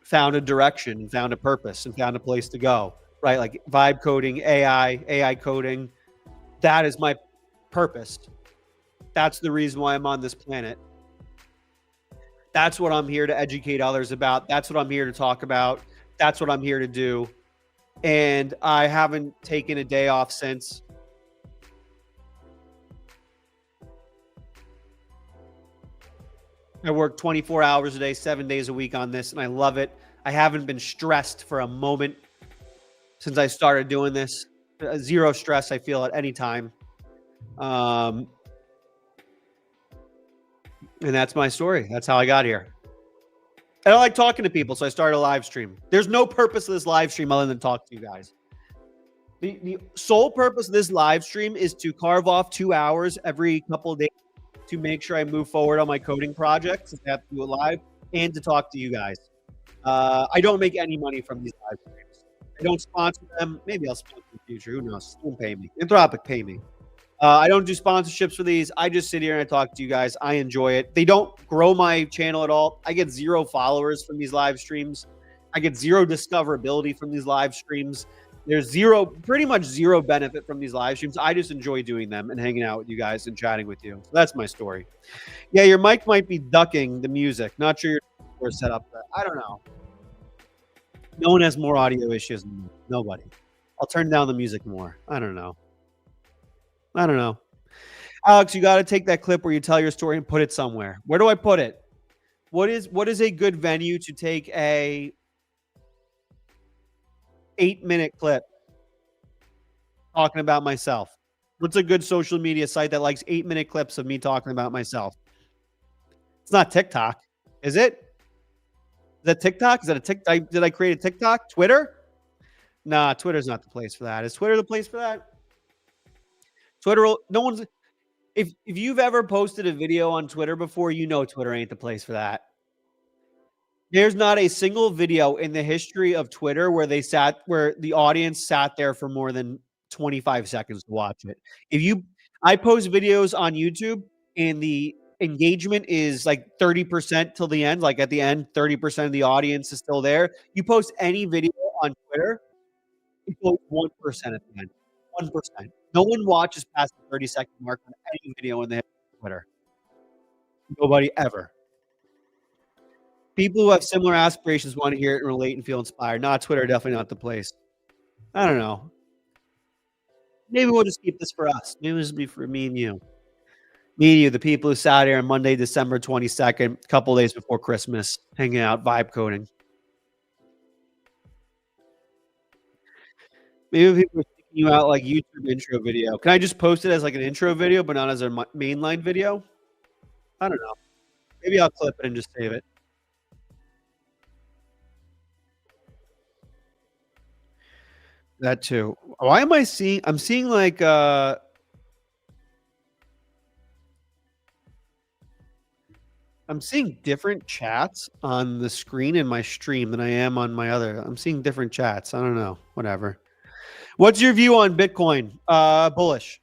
found a direction and found a purpose and found a place to go, right? Like vibe coding, AI coding. That is my purpose. That's the reason why I'm on this planet. That's what I'm here to educate others about. That's what I'm here to talk about. That's what I'm here to do. And I haven't taken a day off since. I work 24 hours a day, 7 days a week on this, and I love it. I haven't been stressed for a moment since I started doing this. Zero stress I feel at any time. Um, and that's my story. That's how I got here. And I like talking to people, so I started a live stream. There's no purpose of this live stream other than talk to you guys. The sole purpose of this live stream is to carve off 2 hours every couple of days to make sure I move forward on my coding projects, if I have to do it live, and to talk to you guys. I don't make any money from these live streams. I don't sponsor them. Maybe I'll sponsor in the future. Who knows? Don't pay me. Anthropic, pay me. I don't do sponsorships for these. I just sit here and I talk to you guys. I enjoy it. They don't grow my channel at all. I get 0 followers from these live streams. I get 0 discoverability from these live streams. There's pretty much zero benefit from these live streams. I just enjoy doing them and hanging out with you guys and chatting with you. So that's my story. Yeah, your mic might be ducking the music. Not sure your set up. I don't know. No one has more audio issues than me. Nobody. I'll turn down the music more. I don't know. Alex, you got to take that clip where you tell your story and put it somewhere. Where do I put it? What is a good venue to take a 8-minute clip talking about myself? What's a good social media site that likes 8-minute clips of me talking about myself? It's not TikTok, is it? Is that TikTok? Is that a TikTok? Did I create a TikTok? Twitter? Nah, Twitter's not the place for that. Is Twitter the place for that? Twitter, no one's. If you've ever posted a video on Twitter before, you know Twitter ain't the place for that. There's not a single video in the history of Twitter where the audience sat there for more than 25 seconds to watch it. I post videos on YouTube and the engagement is like 30% till the end. Like at the end, 30% of the audience is still there. You post any video on Twitter, it goes 1% at the end. 1%. No one watches past the 30-second mark on any video in the history of Twitter. Nobody ever. People who have similar aspirations want to hear it and relate and feel inspired. Not Twitter, definitely not the place. I don't know. Maybe we'll just keep this for us. Maybe this will be for me and you. Me and you, the people who sat here on Monday, December 22nd, a couple days before Christmas, hanging out, vibe coding. Maybe people are sticking you out like YouTube intro video. Can I just post it as like an intro video, but not as a mainline video? I don't know. Maybe I'll clip it and just save it. That too. Why am I seeing? I'm seeing like I'm seeing different chats on the screen in my stream than I am on my other. I'm seeing different chats. I don't know. Whatever. What's your view on Bitcoin? Bullish.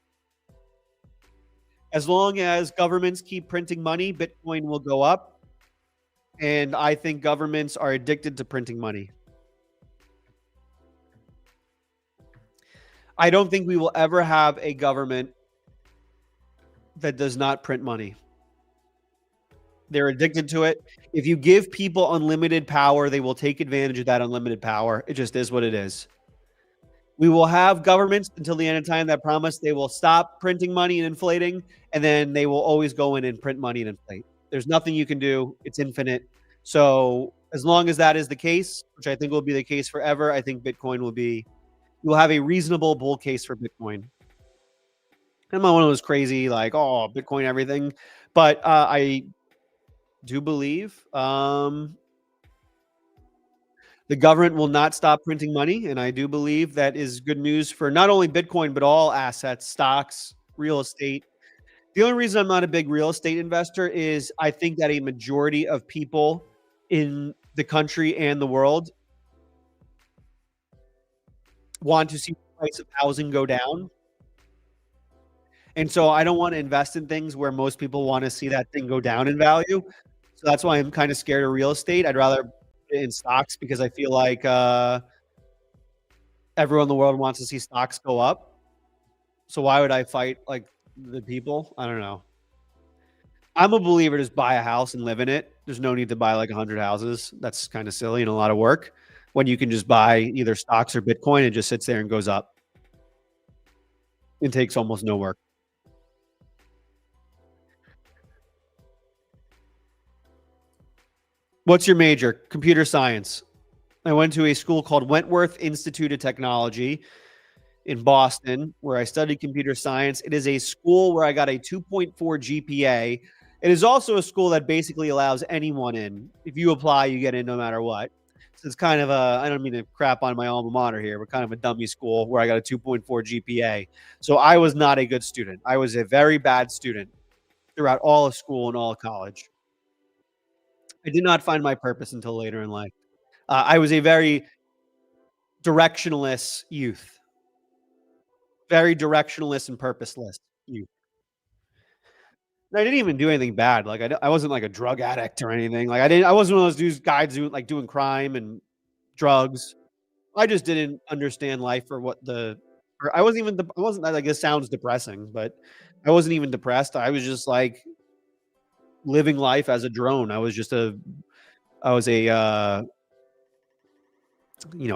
As long as governments keep printing money, Bitcoin will go up. And I think governments are addicted to printing money. I don't think we will ever have a government that does not print money. They're addicted to it. If you give people unlimited power, they will take advantage of that unlimited power. It just is what it is. We will have governments until the end of time that promise they will stop printing money and inflating, and then they will always go in and print money and inflate. There's nothing you can do. It's infinite. So as long as that is the case, which I think will be the case forever, I think Bitcoin will be, you will have a reasonable bull case for Bitcoin. I'm not one of those crazy, like, oh, Bitcoin, everything. But I do believe the government will not stop printing money. And I do believe that is good news for not only Bitcoin, but all assets, stocks, real estate. The only reason I'm not a big real estate investor is I think that a majority of people in the country and the world want to see the price of housing go down. And so I don't want to invest in things where most people want to see that thing go down in value. So that's why I'm kind of scared of real estate. I'd rather put it in stocks because I feel like everyone in the world wants to see stocks go up. So why would I fight like the people? I don't know. I'm a believer, just buy a house and live in it. There's no need to buy like 100 houses. That's kind of silly and a lot of work when you can just buy either stocks or Bitcoin. It just sits there and goes up. It takes almost no work. What's your major? Computer science. I went to a school called Wentworth Institute of Technology in Boston, where I studied computer science. It is a school where I got a 2.4 GPA. It is also a school that basically allows anyone in. If you apply, you get in no matter what. So it's kind of a, I don't mean to crap on my alma mater here, but kind of a dummy school where I got a 2.4 GPA. So I was not a good student. I was a very bad student throughout all of school and all of college. I did not find my purpose until later in life. I was a very directionless youth, very directionless and purposeless youth. And I didn't even do anything bad. Like I wasn't like a drug addict or anything. Like I wasn't one of those dudes guys who like doing crime and drugs. I just didn't understand life for what the. Or I wasn't even. I wasn't. I guess sounds depressing, but I wasn't even depressed. I was just like living life as a drone. I was just a. I was a. A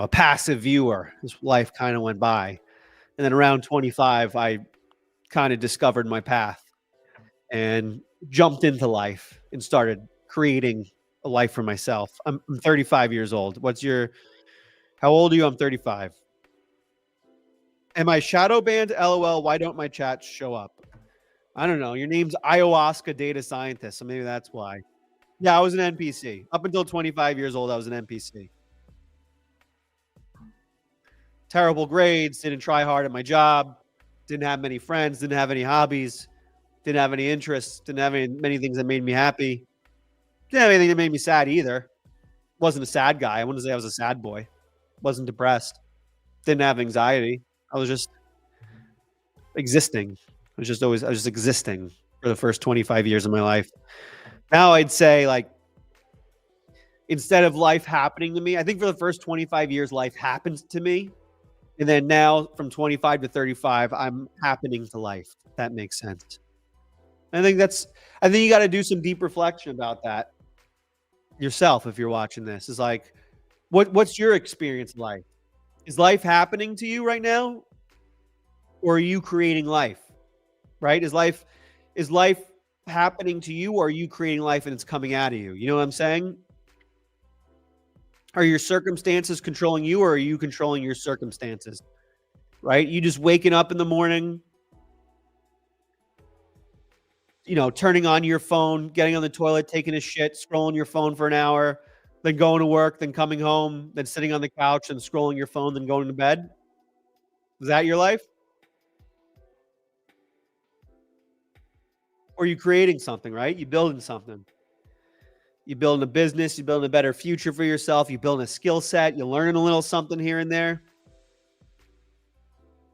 passive viewer. This life kind of went by, and then around 25, I kind of discovered my path and jumped into life and started creating a life for myself. I'm 35 years old. How old are you? I'm 35. Am I shadow banned? LOL. Why don't my chats show up? I don't know. Your name's Ayahuasca Data Scientist, so maybe that's why. Yeah, I was an NPC. Up until 25 years old, I was an NPC. Terrible grades, didn't try hard at my job, didn't have many friends, didn't have any hobbies, didn't have any interests, didn't have many things that made me happy. Didn't have anything that made me sad either. Wasn't a sad guy. I wouldn't say I was a sad boy. Wasn't depressed. Didn't have anxiety. I was just existing. I was just existing for the first 25 years of my life. Now I'd say like instead of life happening to me, I think for the first 25 years, life happened to me. And then now from 25 to 35, I'm happening to life. If that makes sense. I think you got to do some deep reflection about that yourself. If you're watching this, is like, what's your experience like? Is life happening to you right now? Or are you creating life? Right? Is life happening to you, or are you creating life and it's coming out of you? You know what I'm saying? Are your circumstances controlling you, or are you controlling your circumstances? Right? You just waking up in the morning, turning on your phone, getting on the toilet, taking a shit, scrolling your phone for an hour, then going to work, then coming home, then sitting on the couch and scrolling your phone, then going to bed. Is that your life? Or are you creating something, right? You building something. You building a business, you building a better future for yourself, you building a skill set, you're learning a little something here and there.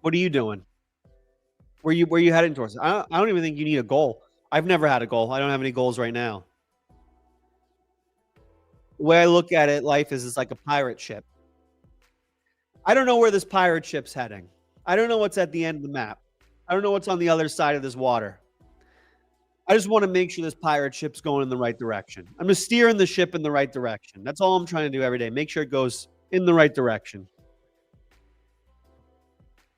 What are you doing? Where you heading towards? I don't even think you need a goal. I've never had a goal. I don't have any goals right now. The way I look at it, life is like a pirate ship. I don't know where this pirate ship's heading. I don't know what's at the end of the map. I don't know what's on the other side of this water. I just want to make sure this pirate ship's going in the right direction. I'm just steering the ship in the right direction. That's all I'm trying to do every day. Make sure it goes in the right direction.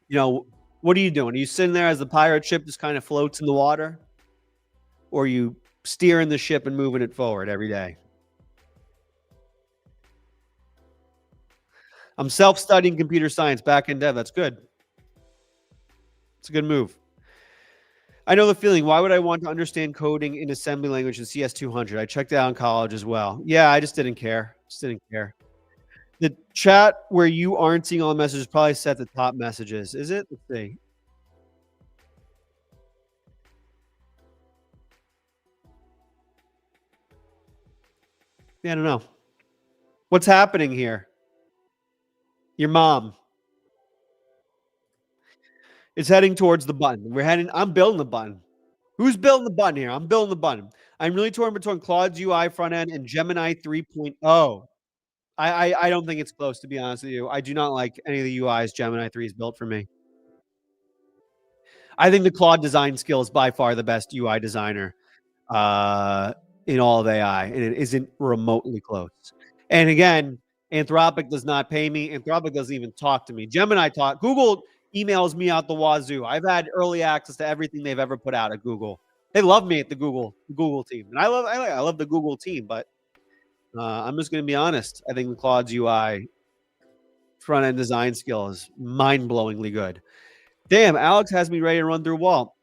What are you doing? Are you sitting there as the pirate ship just kind of floats in the water? Or are you steering the ship and moving it forward every day? I'm self-studying computer science, back-end dev. That's good. It's a good move. I know the feeling. Why would I want to understand coding in assembly language in CS200? I checked it out in college as well. Yeah, I just didn't care. The chat where you aren't seeing all the messages probably set the top messages. Is it? Let's see. Yeah, I don't know. What's happening here? Your mom is heading towards the button. I'm building the button. Who's building the button here? I'm building the button. I'm really torn between Claude UI front end and Gemini 3.0. I don't think it's close, to be honest with you. I do not like any of the UIs Gemini 3 is built for me. I think the Claude design skill is by far the best UI designer in all of AI, and it isn't remotely close. And again, Anthropic does not pay me. Anthropic doesn't even talk to me. Google emails me out the wazoo. I've had early access to everything they've ever put out at Google. They love me at the Google team, and I love the Google team, but I'm just going to be honest. I think Claude's UI front end design skill is mind-blowingly good. Damn, Alex has me ready to run through a wall.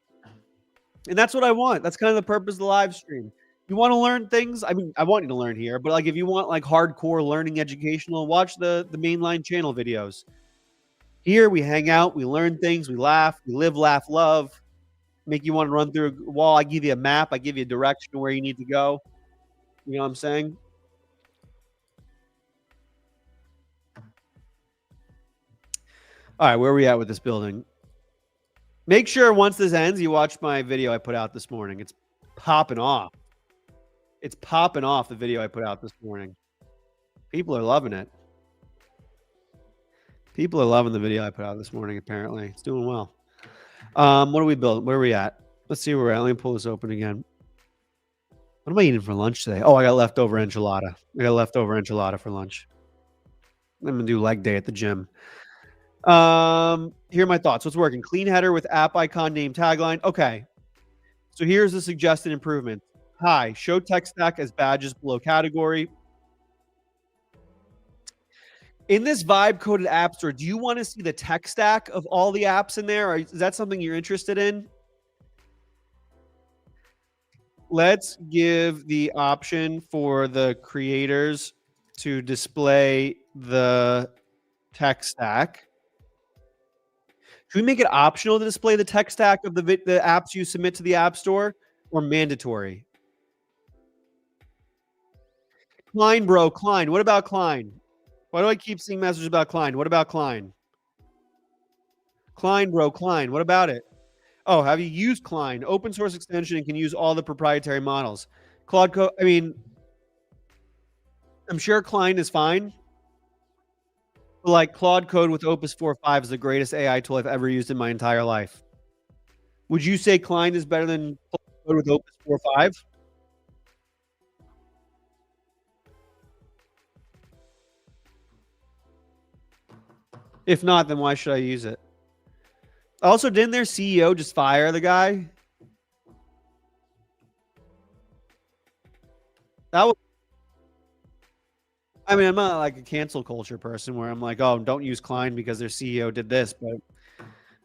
And that's what I want. That's kind of the purpose of the live stream. You want to learn things? I mean, I want you to learn here, but like if you want like hardcore learning educational, watch the mainline channel videos. Here we hang out, we learn things, we laugh, we live, laugh, love. Make you want to run through a wall. I give you a map, I give you a direction of where you need to go. You know what I'm saying? All right, where are we at with this building? Make sure once this ends, you watch my video I put out this morning. It's popping off. It's popping off, the video I put out this morning. People are loving it. People are loving the video I put out this morning, apparently. It's doing well. What are we building? Where are we at? Let's see where we're at. Let me pull this open again. What am I eating for lunch today? Oh, I got leftover enchilada. I got leftover enchilada for lunch. I'm going to do leg day at the gym. Here are my thoughts. What's working? Clean header with app icon, name, tagline. Okay. So here's the suggested improvement. Hi, show tech stack as badges below category. In this vibe coded app store, do you want to see the tech stack of all the apps in there? Or is that something you're interested in? Let's give the option for the creators to display the tech stack. Should we make it optional to display the tech stack of the apps you submit to the App Store, or mandatory? Klein, bro, Klein. What about Klein? Why do I keep seeing messages about Klein? What about Klein? Klein, bro, Klein. What about it? Oh, have you used Klein? Open source extension and can use all the proprietary models. Claude Code, I mean, I'm sure Klein is fine. But like Claude Code with Opus 4.5 is the greatest AI tool I've ever used in my entire life. Would you say Klein is better than Claude Code with Opus 4.5? If not, then why should I use it? Also, didn't their CEO just fire the guy? That was, I mean, I'm not like a cancel culture person where I'm like, oh, don't use Klein because their CEO did this, but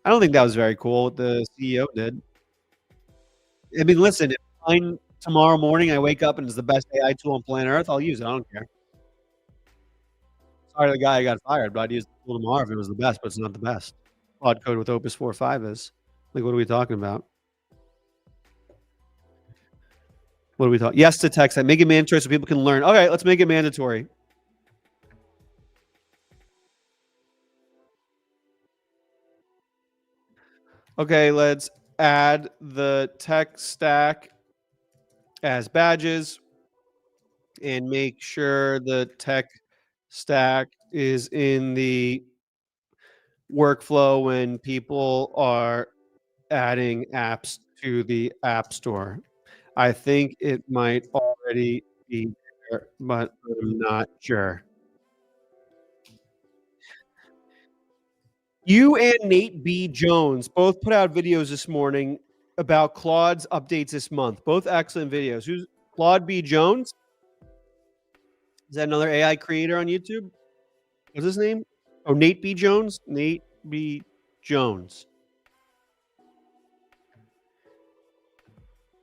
I don't think that was very cool what the CEO did. I mean, listen, if Klein tomorrow morning I wake up and it's the best AI tool on planet Earth, I'll use it. I don't care. Sorry to the guy I got fired, but I'd use the tool tomorrow if it was the best, but it's not the best. Claude Code with Opus 4.5 is. Like, what are we talking about? What are we talking? Yes to text. Make it mandatory so people can learn. Okay, let's make it mandatory. Okay, let's add the tech stack as badges and make sure the tech stack is in the workflow when people are adding apps to the App Store. I think it might already be there, but I'm not sure. You and Nate B. Jones both put out videos this morning about Claude's updates this month. Both excellent videos. Who's Claude B. Jones? Is that another AI creator on YouTube? What's his name? Oh, Nate B. Jones? Nate B. Jones.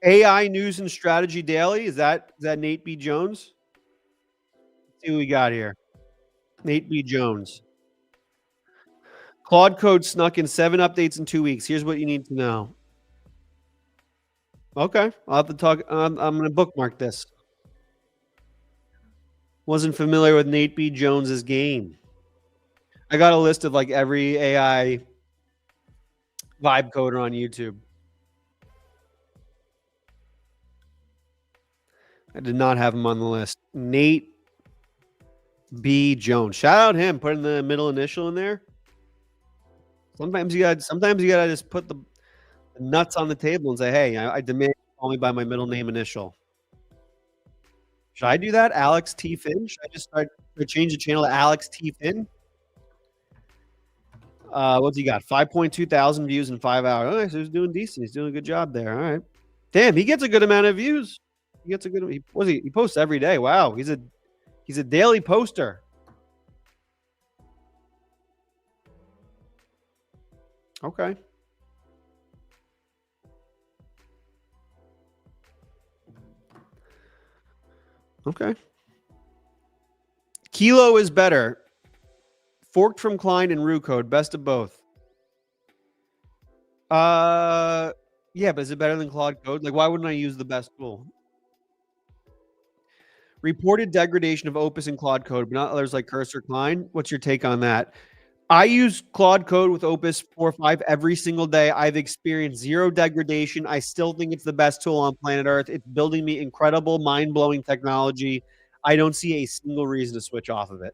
AI News and Strategy Daily. Is that Nate B. Jones? Let's see what we got here. Nate B. Jones. Claude Code snuck in 7 updates in 2 weeks. Here's what you need to know. Okay, I'll have to talk. I'm going to bookmark this. Wasn't familiar with Nate B. Jones's game. I got a list of like every AI vibe coder on YouTube. I did not have him on the list. Nate B. Jones. Shout out him. Putting the middle initial in there. Sometimes you gotta just put the nuts on the table and say, hey, I demand you call me by my middle name initial. Should I do that? Alex T. Finn? Should I just change the channel to Alex T. Finn? What's he got? 5.2 thousand views in 5 hours. Oh, so he's doing decent. He's doing a good job there. All right. Damn, he gets a good amount of views. He gets a good. He posts every day. Wow, he's a He's a daily poster. Okay. Okay. Kilo is better. Forked from Klein and Rue Code. Best of both. Yeah, but is it better than Claude Code? Like, why wouldn't I use the best tool? Reported degradation of Opus and Claude Code, but not others like Cursor Klein. What's your take on that? I use Claude Code with Opus 4.5 every single day. I've experienced zero degradation. I still think it's the best tool on planet Earth. It's building me incredible, mind-blowing technology. I don't see a single reason to switch off of it.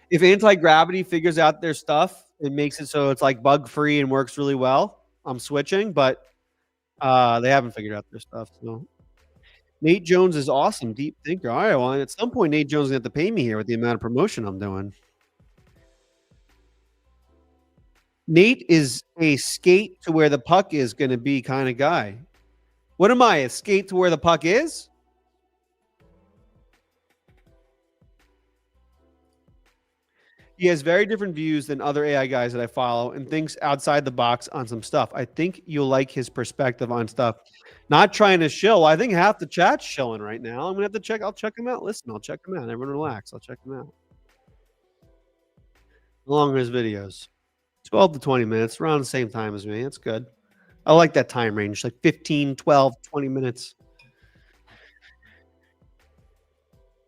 If anti-gravity figures out their stuff and makes it so it's like bug-free and works really well, I'm switching, but they haven't figured out their stuff. So Nate Jones is awesome, deep thinker. All right, well, at some point, Nate Jones is going to have to pay me here with the amount of promotion I'm doing. Nate is a skate to where the puck is going to be kind of guy. What am I, a skate to where the puck is? He has very different views than other AI guys that I follow and thinks outside the box on some stuff. I think you'll like his perspective on stuff. Not trying to shill. I think half the chat's shilling right now. I'm going to have to check. I'll check him out. Listen, I'll check him out. Everyone relax. I'll check him out. How long are his videos? 12 to 20 minutes, around the same time as me. That's good. I like that time range, like 15, 12, 20 minutes.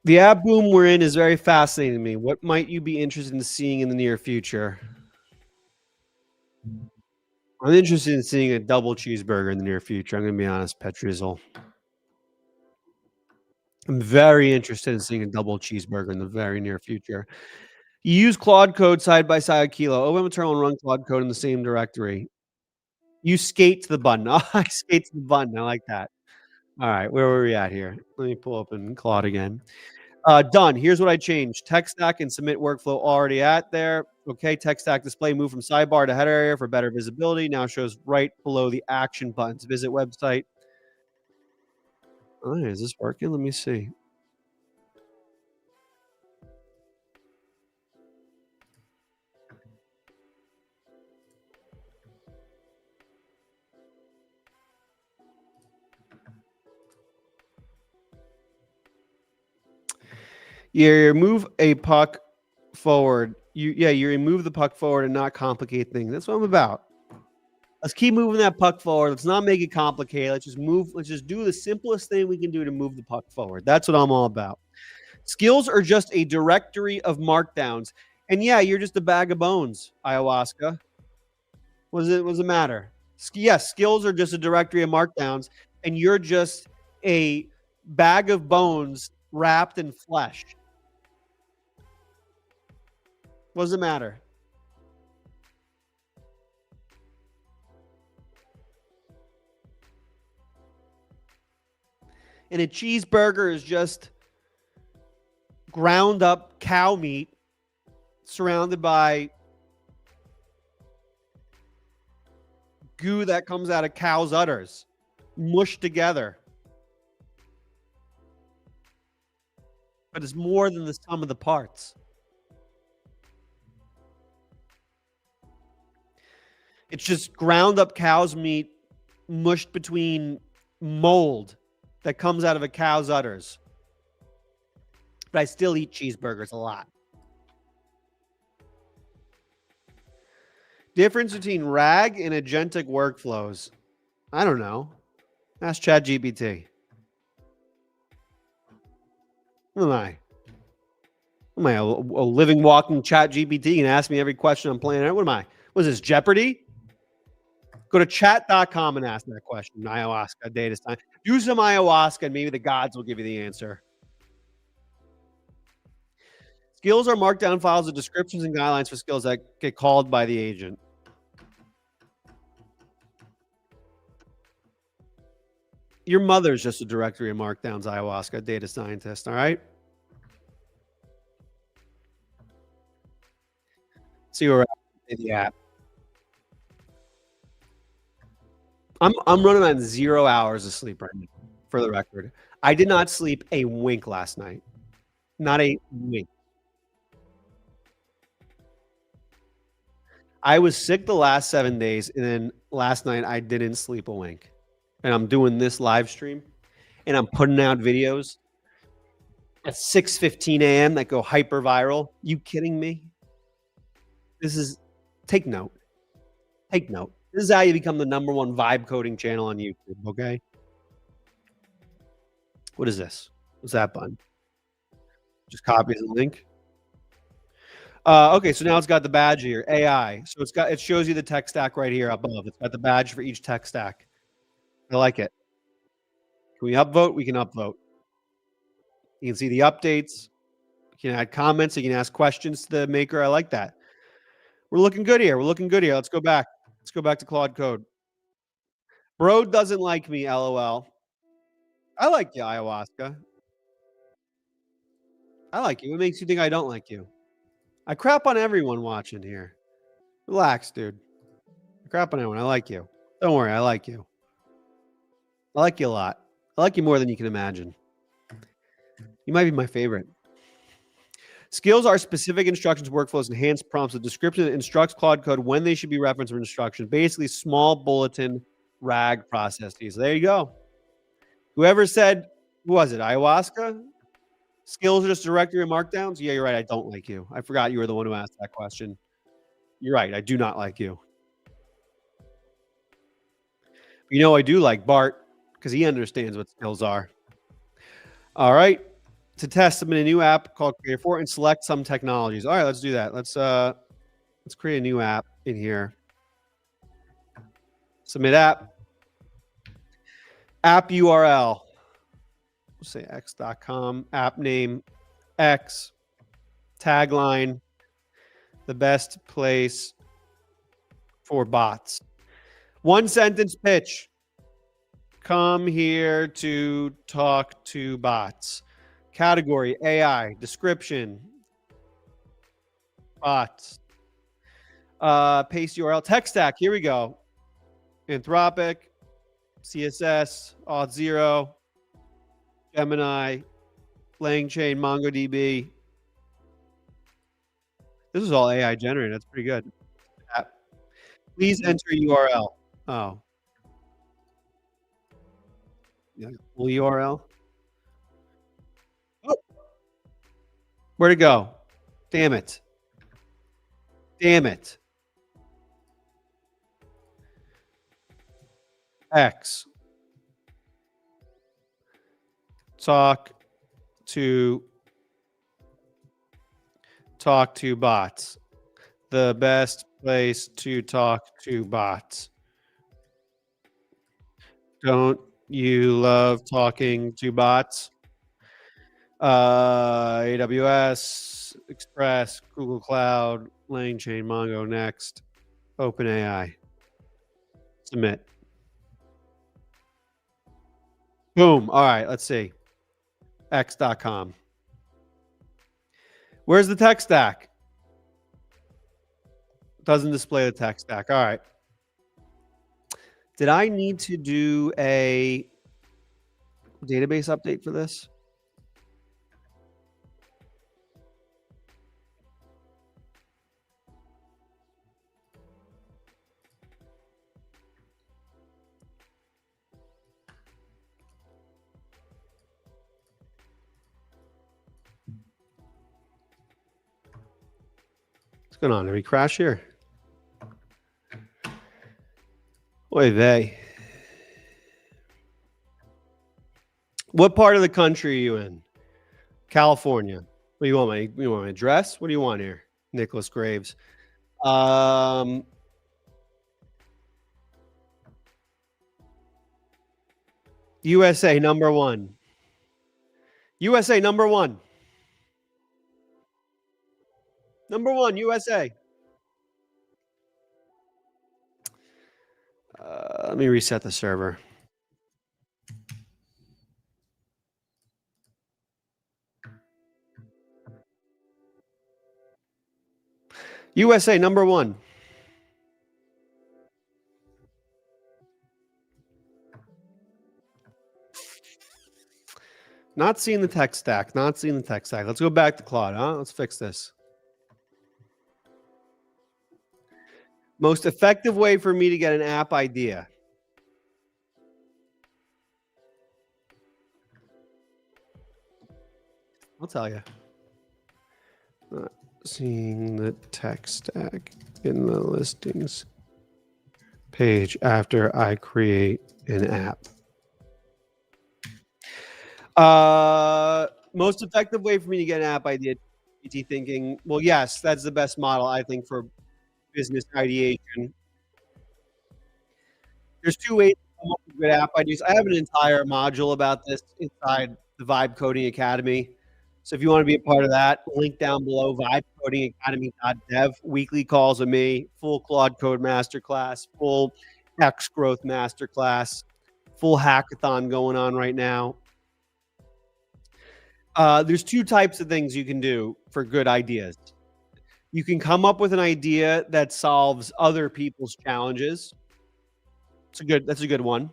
The app boom we're in is very fascinating to me. What might you be interested in seeing in the near future? I'm interested in seeing a double cheeseburger in the near future. I'm going to be honest, Petrizzle. I'm very interested in seeing a double cheeseburger in the very near future. You use Claude Code side by side with Kilo. Open Maternal and run Claude Code in the same directory. You skate to the button. Oh, I skate to the button. I like that. All right, where were we at here? Let me pull open Claude again. Done. Here's what I changed. Tech stack and submit workflow already at there. Okay, tech stack display move from sidebar to header area for better visibility. Now shows right below the action buttons. Visit website. Oh, is this working? Let me see. You move a puck forward. You remove the puck forward and not complicate things. That's what I'm about. Let's keep moving that puck forward. Let's not make it complicated. Let's just move. Let's just do the simplest thing we can do to move the puck forward. That's what I'm all about. Skills are just a directory of markdowns. And yeah, you're just a bag of bones, ayahuasca. What does it matter? Yes, skills are just a directory of markdowns, and you're just a bag of bones wrapped in flesh. What does it matter? And a cheeseburger is just ground up cow meat surrounded by goo that comes out of cow's udders, mushed together. But it's more than the sum of the parts. It's just ground up cow's meat mushed between mold that comes out of a cow's udders. But I still eat cheeseburgers a lot. Difference between RAG and agentic workflows. I don't know. Ask ChatGPT. What am I? Am I a living, walking ChatGPT and ask me every question on planet Earth? What am I? Was this Jeopardy? Go to chat.com and ask that question. Ayahuasca, data science. Do some ayahuasca and maybe the gods will give you the answer. Skills are markdown files of descriptions and guidelines for skills that get called by the agent. Your mother's just a directory of markdowns, ayahuasca, data scientist, all right? See where we're at in the app. I'm running on 0 hours of sleep right now. for the record. I did not sleep a wink last night. Not a wink. I was sick the last 7 days, and then last night I didn't sleep a wink. And I'm doing this live stream, and I'm putting out videos at 6:15 AM that go hyper viral. You kidding me? This is take note. Take note. This is how you become the #1 vibe coding channel on YouTube, okay? What is this? What's that button? Just copy the link. Okay, so now it's got the badge here, AI. So it shows you the tech stack right here above. It's got the badge for each tech stack. I like it. Can we upvote? We can upvote. You can see the updates. You can add comments. You can ask questions to the maker. I like that. We're looking good here. We're looking good here. Let's go back. Let's go back to Claude Code. Bro doesn't like me, LOL. I like you, ayahuasca. I like you. What makes you think I don't like you? I crap on everyone watching here. Relax, dude. I crap on everyone. I like you. Don't worry. I like you. I like you a lot. I like you more than you can imagine. You might be my favorite. Skills are specific instructions, workflows, enhanced prompts. The description that instructs Claude Code when they should be referenced for instruction. Basically, small bulletin RAG processes. There you go. Whoever said, who was it? Ayahuasca? Skills are just directory and markdowns? Yeah, you're right. I don't like you. I forgot you were the one who asked that question. You're right. I do not like you. You know, I do like Bart because he understands what skills are. All right. To test, submit a new app called Creator 4 and select some technologies. All right, let's do that. Let's create a new app in here. Submit app. App URL. We'll say x.com. App name X. Tagline. The best place for bots. One sentence pitch. Come here to talk to bots. Category, AI. Description, bots. Paste URL. Tech stack, here we go. Anthropic, CSS, Auth0, Gemini, LangChain, MongoDB. This is all AI generated. That's pretty good. Please enter URL. Oh. Yeah, full URL. Oh. Where'd it go? Damn it. Damn it. X. Talk to bots. The best place to talk to bots. Don't you love talking to bots? AWS, Express, Google Cloud, LangChain, Mongo, Next, OpenAI. Submit. Boom. All right, let's see. X.com. Where's the tech stack? Doesn't display the tech stack. All right. Did I need to do a database update for this? What's going on? Did we crash here? Oy vey. What part of the country are you in? California. What do you want? My address? What do you want here? Nicholas Graves. USA #1. USA #1. #1 USA. Let me reset the server. USA #1. Not seeing the tech stack. Not seeing the tech stack. Let's go back to Claude, huh? Let's fix this. Most effective way for me to get an app idea. I'll tell you. Not seeing the tech stack in the listings page after I create an app. Most effective way for me to get an app idea. GPT thinking. Well, yes, that's the best model, I think, for business ideation. There's two ways to come up with good app ideas. I have an entire module about this inside the Vibe Coding Academy. So if you want to be a part of that, link down below, vibecodingacademy.dev, weekly calls with me, full Claude Code masterclass, full X growth masterclass, full hackathon going on right now. There's two types of things you can do for good ideas. You can come up with an idea that solves other people's challenges. That's a good one.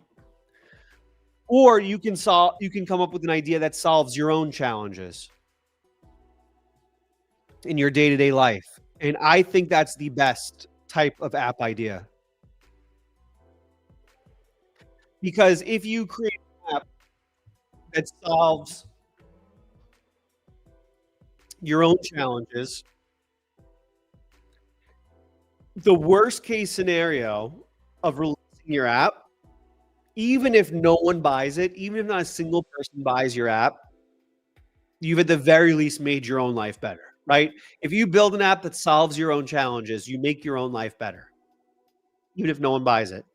Or you can come up with an idea that solves your own challenges in your day-to-day life. And I think that's the best type of app idea. Because if you create an app that solves your own challenges, the worst case scenario of releasing your app, even if no one buys it, even if not a single person buys your app, you've at the very least made your own life better, right? If you build an app that solves your own challenges, you make your own life better, even if no one buys it.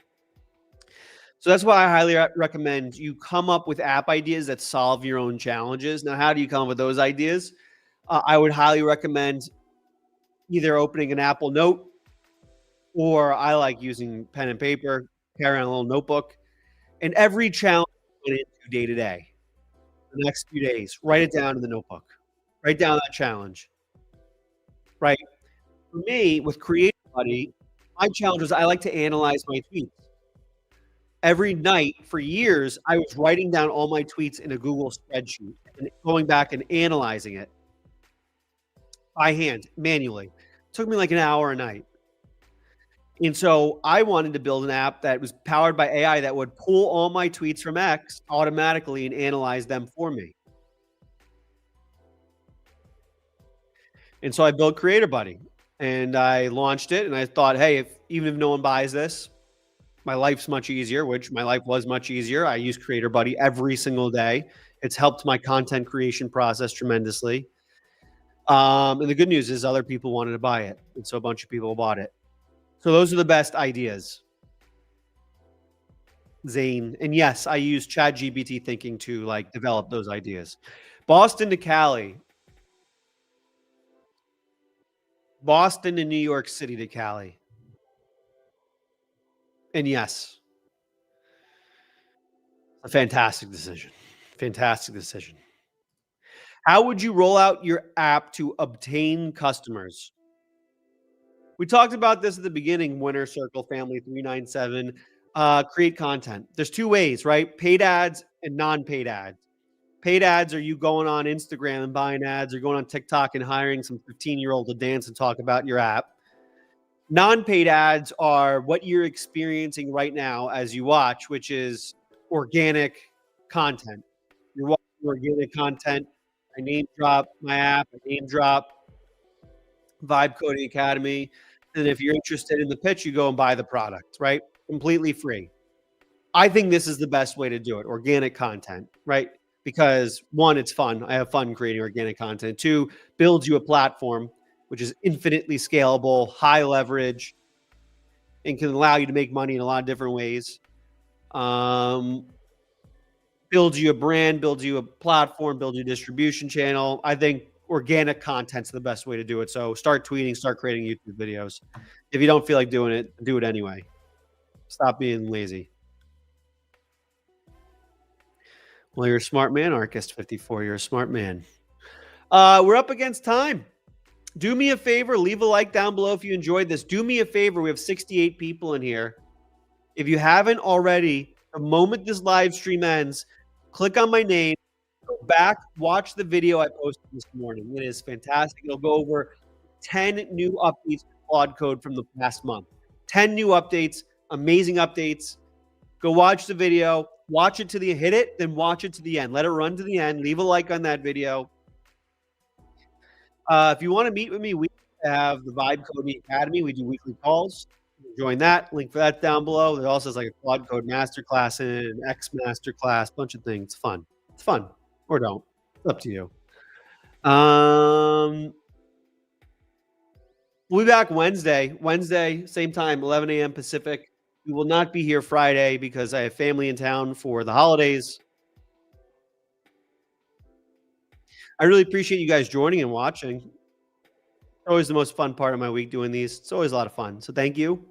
So that's why I highly recommend you come up with app ideas that solve your own challenges. Now, how do you come up with those ideas? I would highly recommend either opening an Apple Note, or I like using pen and paper, carry on a little notebook, and every challenge you get into day to day, the next few days, write it down in the notebook. Write down that challenge. Right. For me, with Creator Buddy, my challenge was I like to analyze my tweets. Every night for years, I was writing down all my tweets in a Google spreadsheet and going back and analyzing it by hand, manually. It took me like an hour a night. And so I wanted to build an app that was powered by AI that would pull all my tweets from X automatically and analyze them for me. And so I built Creator Buddy and I launched it, and I thought, hey, even if no one buys this, my life's much easier, which my life was much easier. I use Creator Buddy every single day. It's helped my content creation process tremendously. And the good news is other people wanted to buy it. And so a bunch of people bought it. So those are the best ideas. Zane. And yes, I use ChatGPT thinking to like develop those ideas. Boston to Cali. Boston to New York City to Cali. And yes, a fantastic decision. Fantastic decision. How would you roll out your app to obtain customers? We talked about this at the beginning, Winner Circle Family 397. Create content. There's two ways, right? Paid ads and non-paid ads. Paid ads are you going on Instagram and buying ads, or going on TikTok and hiring some 15-year-old to dance and talk about your app. Non-paid ads are what you're experiencing right now as you watch, which is organic content. You're watching organic content. I name drop my app, I name drop Vibe Coding Academy. And if you're interested in the pitch, you go and buy the product, right? Completely free. I think this is the best way to do it, organic content, right? Because one, it's fun. I have fun creating organic content. Two, builds you a platform which is infinitely scalable, high leverage, and can allow you to make money in a lot of different ways. Builds you a brand, builds you a platform, builds you a distribution channel. I think organic content's the best way to do it. So start tweeting, start creating YouTube videos. If you don't feel like doing it, do it anyway. Stop being lazy. Well, you're a smart man, Arcist54. You're a smart man. We're up against time. Do me a favor, leave a like down below if you enjoyed this. Do me a favor, we have 68 people in here. If you haven't already, the moment this live stream ends, click on my name, back, watch the video I posted this morning. It is fantastic. It'll go over 10 new updates to Claude Code from the past month. 10 new updates, amazing updates. Go watch the video, watch it to the hit it, then watch it to the end. Let it run to the end. Leave a like on that video. If you want to meet with me, we have the Vibe Coding Academy. We do weekly calls. Join that. Link for that down below. There also is like a Claude Code Masterclass and an X Masterclass, bunch of things. It's fun. It's fun. Or don't. It's up to you. We'll be back Wednesday. Wednesday, same time, 11 a.m. Pacific. We will not be here Friday because I have family in town for the holidays. I really appreciate you guys joining and watching. Always the most fun part of my week doing these. It's always a lot of fun. So thank you.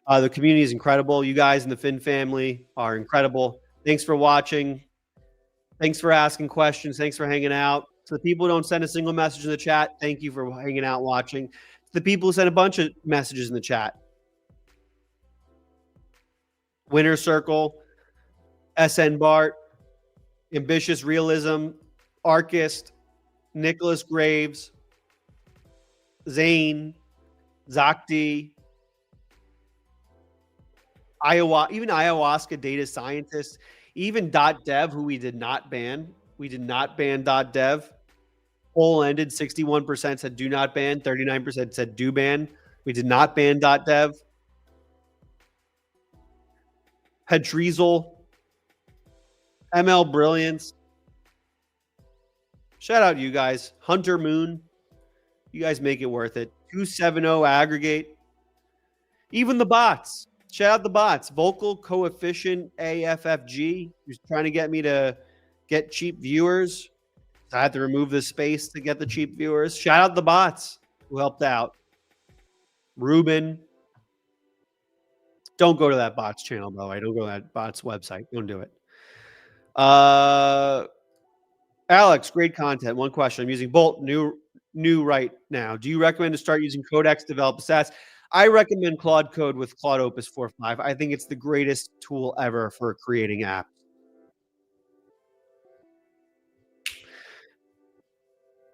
The community is incredible. You guys in the Fin family are incredible. Thanks for watching. Thanks for asking questions. Thanks for hanging out. To the people who don't send a single message in the chat, thank you for hanging out, watching. To the people who sent a bunch of messages in the chat. Winner Circle, SN Bart, Ambitious Realism, Archist, Nicholas Graves, Zane, Zakti, even ayahuasca data scientists, even .dev, who we did not ban. We did not ban .dev. Poll ended, 61% said do not ban, 39% said do ban. We did not ban .dev. Hedrezel, ML Brilliance. Shout out to you guys. Hunter Moon. You guys make it worth it. 270 aggregate. Even the bots. Shout out the bots. Vocal Coefficient AFFG. Who's trying to get me to get cheap viewers. So I had to remove the space to get the cheap viewers. Shout out the bots who helped out. Ruben. Don't go to that bot's channel, by the way. Don't go to that bot's website. Don't do it. Alex, great content. One question. I'm using Bolt new right now. Do you recommend to start using Codex to develop stats? I recommend Claude Code with Claude Opus 4.5. I think it's the greatest tool ever for creating apps.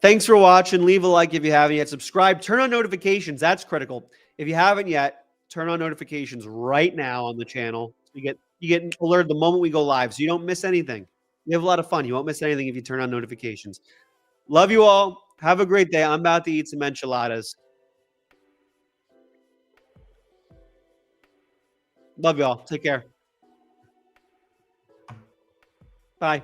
Thanks for watching. Leave a like if you haven't yet. Subscribe. Turn on notifications. That's critical. If you haven't yet, turn on notifications right now on the channel. You get alerted the moment we go live, so you don't miss anything. You have a lot of fun. You won't miss anything if you turn on notifications. Love you all. Have a great day. I'm about to eat some enchiladas. Love you all. Take care. Bye.